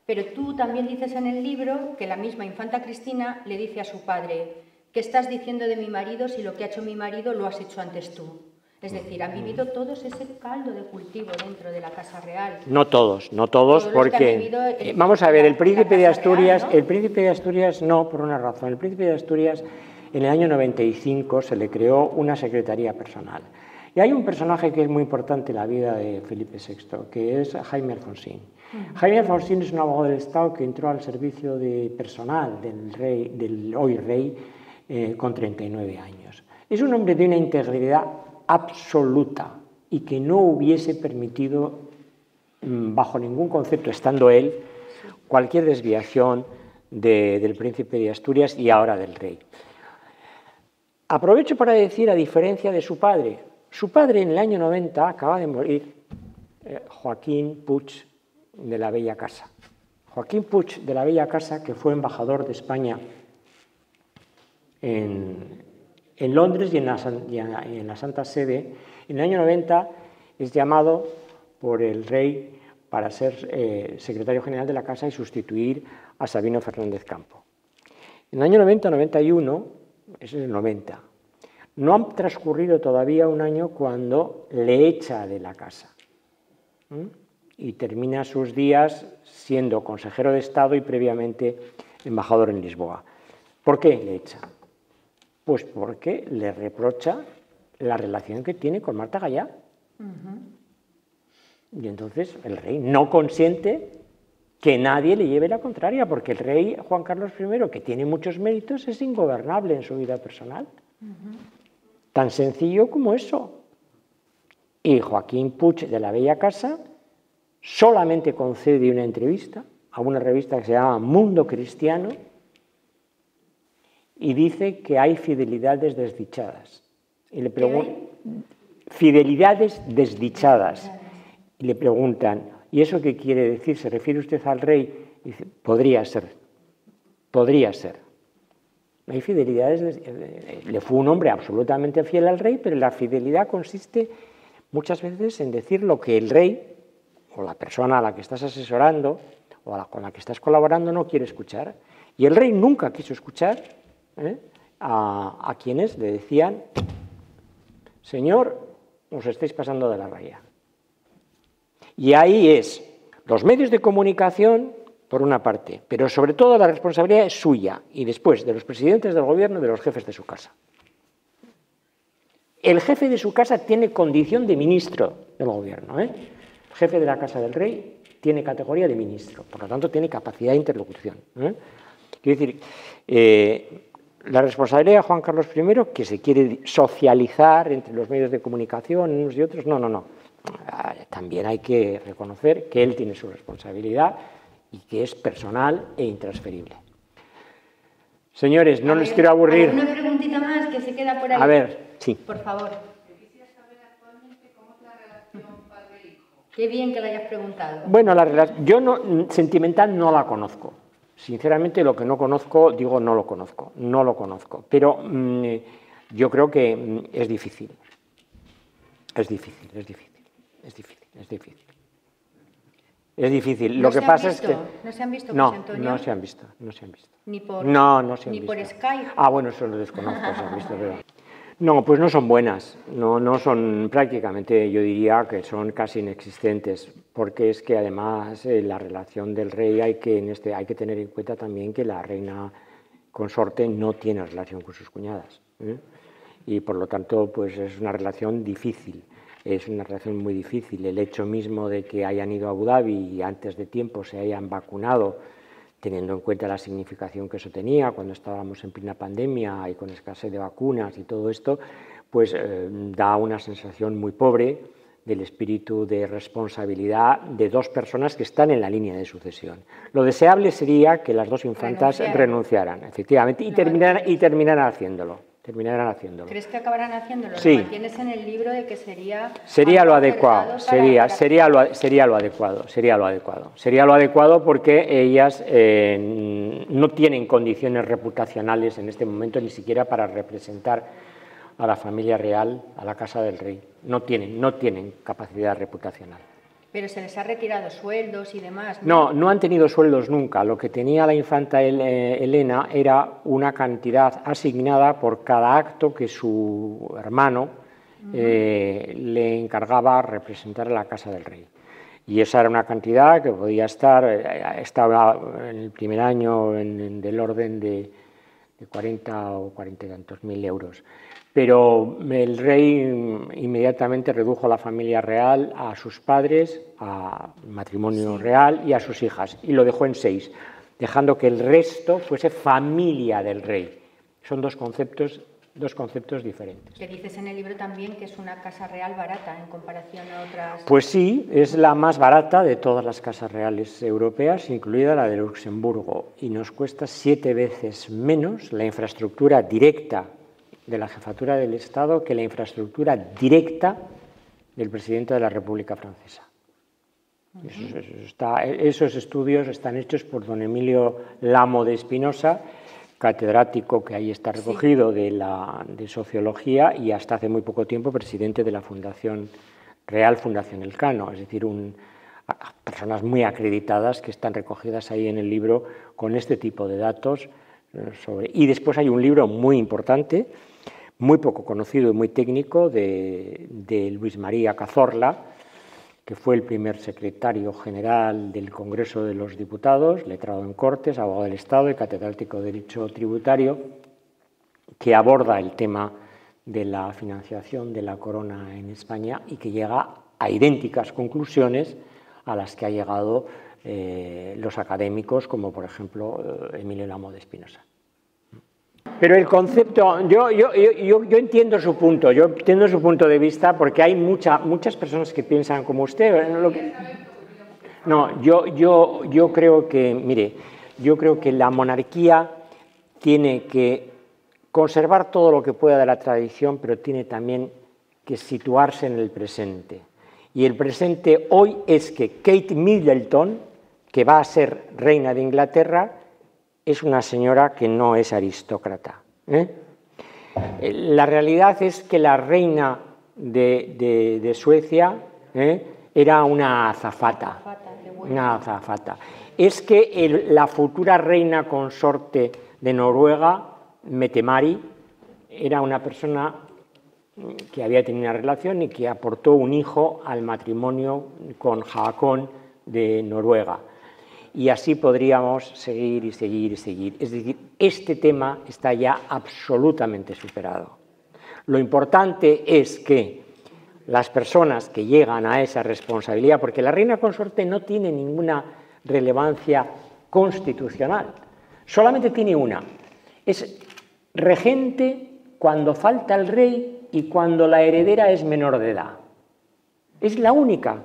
Pero tú también dices en el libro que la misma infanta Cristina le dice a su padre: ¿qué estás diciendo de mi marido si lo que ha hecho mi marido lo has hecho antes tú? Es decir, han vivido todos ese caldo de cultivo dentro de la Casa Real. No todos, porque vamos a ver, el príncipe de Asturias, ¿no? El príncipe de Asturias no, por una razón. El príncipe de Asturias en el año 95 se le creó una secretaría personal. Y hay un personaje que es muy importante en la vida de Felipe VI, que es Jaime Alfonsín. Jaime Alfonsín es un abogado del Estado que entró al servicio de personal del hoy rey con 39 años. Es un hombre de una integridad absoluta y que no hubiese permitido, bajo ningún concepto, estando él, cualquier desviación del príncipe de Asturias y ahora del rey. Aprovecho para decir, a diferencia de su padre en el año 90 acaba de morir Joaquín Puig de la Bella Casa. Joaquín Puig de la Bella Casa, que fue embajador de España en Londres y en la Santa Sede, en el año 90 es llamado por el rey para ser secretario general de la Casa y sustituir a Sabino Fernández Campo. En el año 90-91, ese es el 90, no ha transcurrido todavía un año cuando le echa de la Casa y termina sus días siendo consejero de Estado y previamente embajador en Lisboa. ¿Por qué le echa? Pues porque le reprocha la relación que tiene con Marta Gallá. Y entonces el rey no consiente que nadie le lleve la contraria, porque el rey Juan Carlos I, que tiene muchos méritos, es ingobernable en su vida personal. Tan sencillo como eso. Y Joaquín Puig de la Bella Casa solamente concede una entrevista a una revista que se llama Mundo Cristiano y dice que hay fidelidades desdichadas. Y le preguntan, fidelidades desdichadas. Y le preguntan, ¿y eso qué quiere decir? ¿Se refiere usted al rey? Y dice, podría ser, podría ser. Hay fidelidades, le fue un hombre absolutamente fiel al rey, pero la fidelidad consiste muchas veces en decir lo que el rey o la persona a la que estás asesorando o con la que estás colaborando no quiere escuchar. Y el rey nunca quiso escuchar a quienes le decían: señor, os estáis pasando de la raya. Y ahí es los medios de comunicación, por una parte, pero sobre todo la responsabilidad es suya y después de los presidentes del gobierno y de los jefes de su casa. El jefe de su casa tiene condición de ministro del gobierno, El jefe de la casa del rey tiene categoría de ministro, por lo tanto tiene capacidad de interlocución. Quiero decir, la responsabilidad de Juan Carlos I, que se quiere socializar entre los medios de comunicación unos y otros, no. También hay que reconocer que él tiene su responsabilidad y que es personal e intransferible. Señores, no les quiero aburrir. Una preguntita más que se queda por ahí. A ver, sí. Por favor. Quisiera saber actualmente cómo es la relación padre-hijo. Qué bien que la hayas preguntado. Bueno, la relación, yo sentimental no la conozco. Sinceramente, lo que no conozco, digo no lo conozco. Pero yo creo que es difícil. Es difícil. Lo que pasa es que... ¿No se han visto, José Antonio? No se han visto. ¿Ni por, no se han ni visto. por Skype? Ah, bueno, eso lo desconozco, se han visto, pero... No, pues no son buenas, no son prácticamente, yo diría que son casi inexistentes, porque es que además la relación del rey hay que tener en cuenta también que la reina consorte no tiene relación con sus cuñadas, y por lo tanto pues es una relación difícil, es una relación muy difícil. El hecho mismo de que hayan ido a Abu Dhabi y antes de tiempo se hayan vacunado, teniendo en cuenta la significación que eso tenía cuando estábamos en plena pandemia y con escasez de vacunas y todo esto, pues da una sensación muy pobre del espíritu de responsabilidad de dos personas que están en la línea de sucesión. Lo deseable sería que las dos infantas renunciaran, efectivamente, y terminaran haciéndolo. ¿Crees que acabarán haciéndolo? Sí. Lo mantienes en el libro de que sería lo adecuado, sería lo adecuado porque ellas no tienen condiciones reputacionales en este momento ni siquiera para representar a la familia real, a la casa del rey. No tienen capacidad reputacional. Pero se les ha retirado sueldos y demás, ¿no? No han tenido sueldos nunca. Lo que tenía la infanta Elena era una cantidad asignada por cada acto que su hermano le encargaba representar a la casa del rey. Y esa era una cantidad que podía estaba en el primer año del orden de 40 o 40 y tantos mil euros. Pero el rey inmediatamente redujo a la familia real, a sus padres, a matrimonio real y a sus hijas, y lo dejó en 6, dejando que el resto fuese familia del rey. Son dos conceptos diferentes. Que dices en el libro también que es una casa real barata en comparación a otras... Pues sí, es la más barata de todas las casas reales europeas, incluida la de Luxemburgo, y nos cuesta 7 veces menos la infraestructura directa de la jefatura del Estado que la infraestructura directa del presidente de la República Francesa. Esos estudios están hechos por don Emilio Lamo de Espinosa, catedrático que ahí está recogido de Sociología y hasta hace muy poco tiempo presidente de la Real Fundación Elcano, es decir, personas muy acreditadas que están recogidas ahí en el libro con este tipo de datos. Y después hay un libro muy importante, muy poco conocido y muy técnico, de Luis María Cazorla, que fue el primer secretario general del Congreso de los Diputados, letrado en Cortes, abogado del Estado y catedrático de Derecho Tributario, que aborda el tema de la financiación de la corona en España y que llega a idénticas conclusiones a las que ha llegado los académicos, como por ejemplo Emilio Lamo de Espinosa. Pero el concepto, yo entiendo su punto, de vista, porque hay muchas personas que piensan como usted. No, yo creo que, mire, la monarquía tiene que conservar todo lo que pueda de la tradición, pero tiene también que situarse en el presente. Y el presente hoy es que Kate Middleton, que va a ser reina de Inglaterra, es una señora que no es aristócrata. La realidad es que la reina de Suecia era una azafata. Una azafata. Es que la futura reina consorte de Noruega, Mette-Marit, era una persona que había tenido una relación y que aportó un hijo al matrimonio con Haakon de Noruega. Y así podríamos seguir y seguir y seguir. Es decir, este tema está ya absolutamente superado. Lo importante es que las personas que llegan a esa responsabilidad, porque la reina consorte no tiene ninguna relevancia constitucional, solamente tiene una, es regente cuando falta el rey y cuando la heredera es menor de edad. Es la única.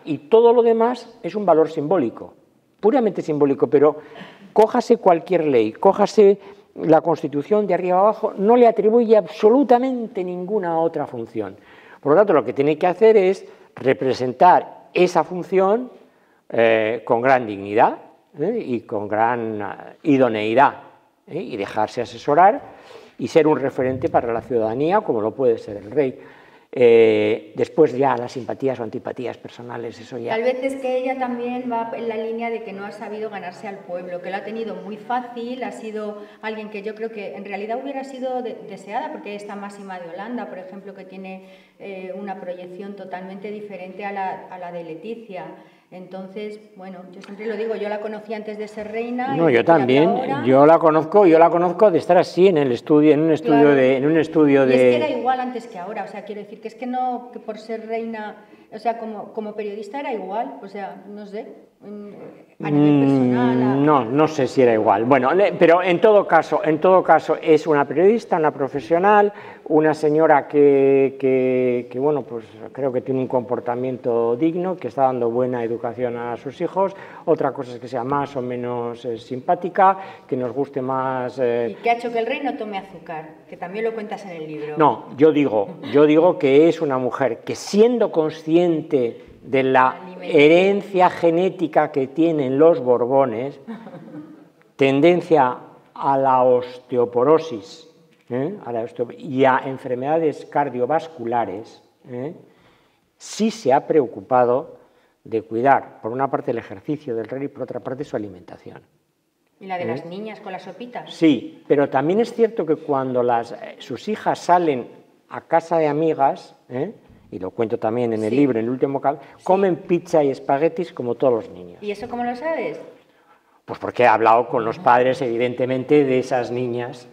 Y todo lo demás es un valor simbólico, puramente simbólico, pero cójase cualquier ley, cójase la Constitución de arriba abajo, no le atribuye absolutamente ninguna otra función. Por lo tanto, lo que tiene que hacer es representar esa función con gran dignidad y con gran idoneidad y dejarse asesorar y ser un referente para la ciudadanía como lo puede ser el rey. Después ya las simpatías o antipatías personales, eso ya... Tal vez es que ella también va en la línea de que no ha sabido ganarse al pueblo, que lo ha tenido muy fácil, ha sido alguien que yo creo que en realidad hubiera sido deseada, porque esta Máxima de Holanda, por ejemplo, que tiene una proyección totalmente diferente a la de Leticia. Entonces, bueno, yo siempre lo digo, yo la conocí antes de ser reina. No, yo también, yo la conozco de estar así en un estudio de... Y es que era igual antes que ahora, o sea, quiero decir que es que no, que por ser reina, o sea, como periodista era igual, o sea, no sé, a nivel personal... No sé si era igual, bueno, pero en todo caso es una periodista, una profesional, una señora que bueno, pues creo que tiene un comportamiento digno, que está dando buena educación a sus hijos. Otra cosa es que sea más o menos simpática, que nos guste más... Y que ha hecho que el rey no tome azúcar, que también lo cuentas en el libro. No, yo digo que es una mujer que, siendo consciente de la herencia genética que tienen los Borbones, tendencia a la osteoporosis y a enfermedades cardiovasculares, sí se ha preocupado de cuidar, por una parte, el ejercicio del rey y por otra parte su alimentación. ¿Y la de las niñas con las sopitas? Sí, pero también es cierto que cuando sus hijas salen a casa de amigas, y lo cuento también en el libro, en el último capítulo, comen pizza y espaguetis como todos los niños. ¿Y eso cómo lo sabes? Pues porque he hablado con los padres, evidentemente, de esas niñas.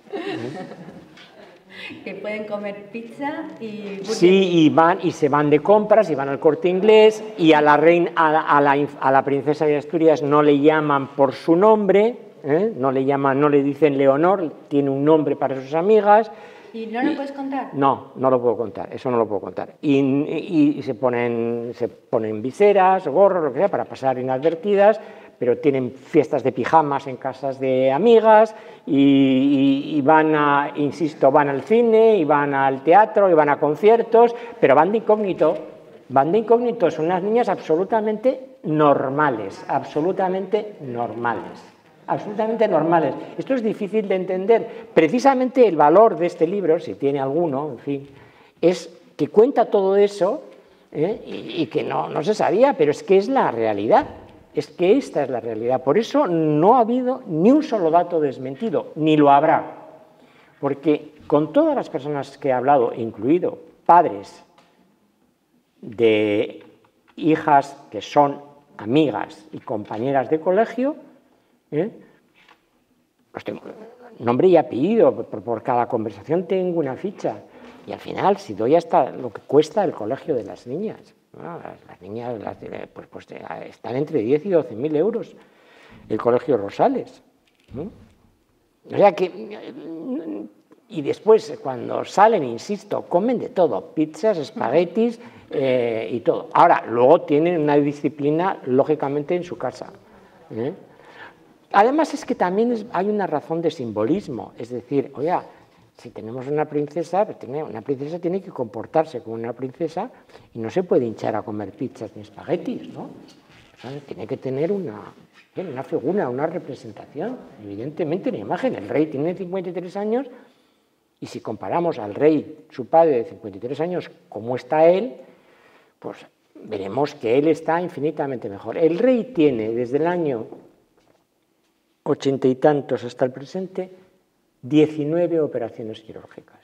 Que pueden comer pizza y... Sí, y se van de compras, y van al Corte Inglés, y a la princesa de Asturias no le llaman por su nombre, no le dicen Leonor, tiene un nombre para sus amigas. ¿Y no lo puedes contar? No lo puedo contar, eso no lo puedo contar. Y se ponen viseras, gorros, lo que sea, para pasar inadvertidas, pero tienen fiestas de pijamas en casas de amigas y van al cine, y van al teatro, y van a conciertos, pero van de incógnito, son unas niñas absolutamente normales, absolutamente normales. Esto es difícil de entender. Precisamente el valor de este libro, si tiene alguno, en fin, es que cuenta todo eso y que no se sabía, pero es que es la realidad. Es que esta es la realidad. Por eso no ha habido ni un solo dato desmentido, ni lo habrá. Porque con todas las personas que he hablado, incluido padres de hijas que son amigas y compañeras de colegio, pues tengo nombre y apellido, por cada conversación tengo una ficha. Y al final, si doy hasta lo que cuesta el colegio de las niñas, las niñas pues están entre 10 y 12.000 euros el colegio Rosales. O sea que, y después cuando salen, insisto, comen de todo, pizzas, espaguetis y todo. Ahora, luego tienen una disciplina, lógicamente, en su casa. Además es que también hay una razón de simbolismo, es decir, oye, si tenemos una princesa, una princesa tiene que comportarse como una princesa y no se puede hinchar a comer pizzas ni espaguetis, ¿no? sea, tiene que tener una figura, una representación, evidentemente una imagen. El rey tiene 53 años y si comparamos al rey, su padre, de 53 años, como está él, pues veremos que él está infinitamente mejor. El rey tiene desde el año 80 y tantos hasta el presente 19 operaciones quirúrgicas.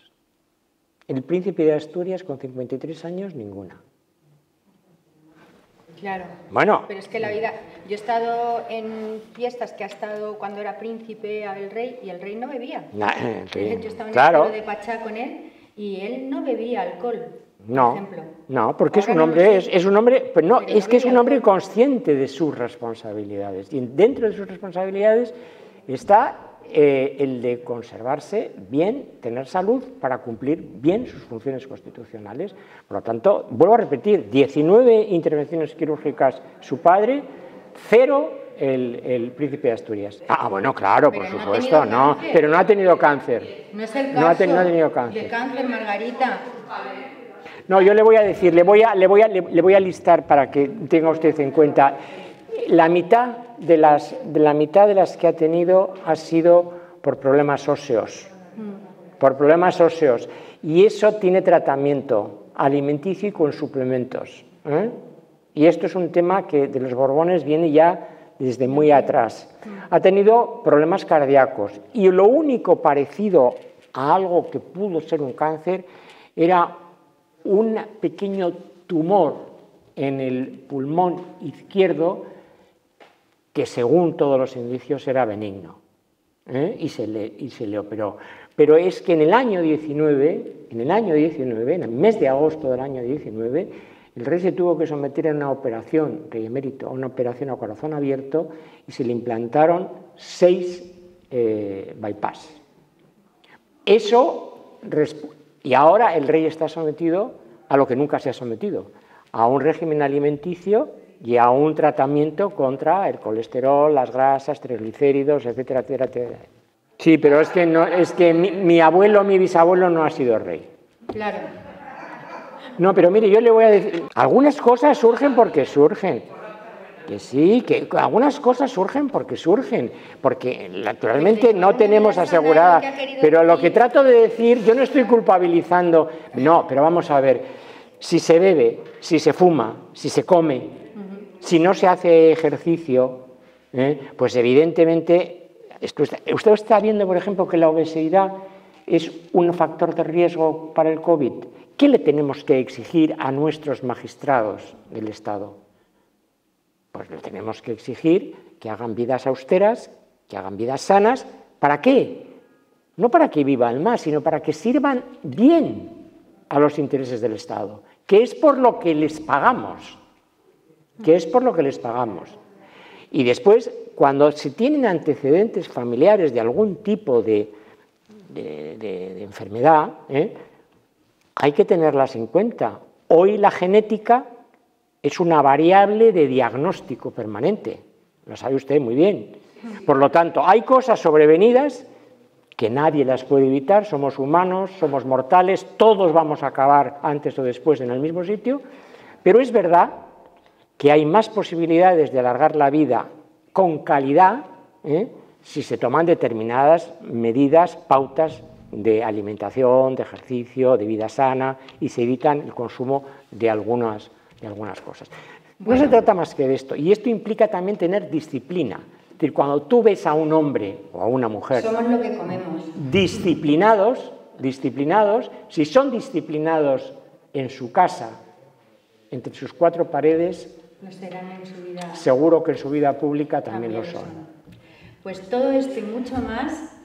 El príncipe de Asturias con 53 años, ninguna. Claro, bueno, pero es que la vida... Yo he estado en fiestas que ha estado cuando era príncipe el rey y el rey no bebía. Yo estaba en claro. el de Pachá con él y él no bebía alcohol, no, por ejemplo. No, porque ahora es un hombre, es un hombre, pero no, es que es un hombre consciente de sus responsabilidades. Y dentro de sus responsabilidades está el de conservarse bien, tener salud para cumplir bien sus funciones constitucionales. Por lo tanto, vuelvo a repetir, 19 intervenciones quirúrgicas su padre, 0 el príncipe de Asturias. Bueno, claro, pero por no supuesto, no, pero no ha tenido cáncer. No es el caso no ha tenido cáncer. de cáncer, Margarita. No, yo le voy a decir, le voy a listar para que tenga usted en cuenta. La mitad de las que ha tenido ha sido por problemas óseos. Por problemas óseos. Y eso tiene tratamiento alimenticio y con suplementos. Y esto es un tema que de los Borbones viene ya desde muy atrás. Ha tenido problemas cardíacos. Y lo único parecido a algo que pudo ser un cáncer era un pequeño tumor en el pulmón izquierdo que según todos los indicios era benigno, y se le operó. Pero es que en el año 19, en el mes de agosto del año 19, el rey se tuvo que someter a una operación, rey emérito, a una operación a corazón abierto y se le implantaron 6 bypass. Y ahora el rey está sometido a lo que nunca se ha sometido, a un régimen alimenticio y a un tratamiento contra el colesterol, las grasas, triglicéridos, etcétera, etcétera, etcétera. Sí, pero es que mi abuelo, mi bisabuelo no ha sido rey. Claro. No, pero mire, yo le voy a decir, algunas cosas surgen porque surgen. Que sí, que algunas cosas surgen porque naturalmente no tenemos asegurada. Pero lo que trato de decir, yo no estoy culpabilizando, no, pero vamos a ver, si se bebe, si se fuma, si se come, si no se hace ejercicio, pues evidentemente, usted está viendo, por ejemplo, que la obesidad es un factor de riesgo para el COVID. ¿Qué le tenemos que exigir a nuestros magistrados del Estado? Pues le tenemos que exigir que hagan vidas austeras, que hagan vidas sanas. ¿Para qué? No para que vivan más, sino para que sirvan bien a los intereses del Estado, que es por lo que les pagamos. Y después, cuando se tienen antecedentes familiares de algún tipo de enfermedad, hay que tenerlas en cuenta. Hoy la genética es una variable de diagnóstico permanente, lo sabe usted muy bien. Por lo tanto, hay cosas sobrevenidas que nadie las puede evitar, somos humanos, somos mortales, todos vamos a acabar antes o después en el mismo sitio, pero es verdad que hay más posibilidades de alargar la vida con calidad si se toman determinadas medidas, pautas de alimentación, de ejercicio, de vida sana y se evitan el consumo de algunas cosas. No se trata más que de esto, y esto implica también tener disciplina. Es decir, cuando tú ves a un hombre o a una mujer somos lo que comemos. disciplinados, si son disciplinados en su casa, entre sus 4 paredes, lo serán en su vida. Seguro que en su vida pública también lo son. Pues todo esto y mucho más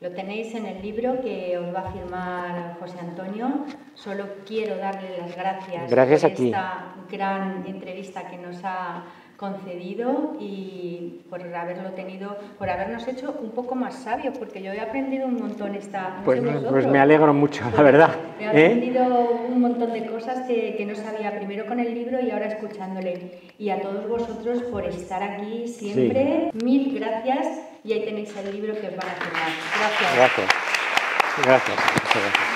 lo tenéis en el libro que os va a firmar José Antonio. Solo quiero darle las gracias por esta gran entrevista que nos ha concedido y por habernos hecho un poco más sabios, porque yo he aprendido un montón Pues me alegro mucho, la verdad. He aprendido un montón de cosas que no sabía, primero con el libro y ahora escuchándole. Y a todos vosotros por estar aquí siempre. Sí. Mil gracias y ahí tenéis el libro que os van a firmar. Gracias. Gracias. Muchas gracias.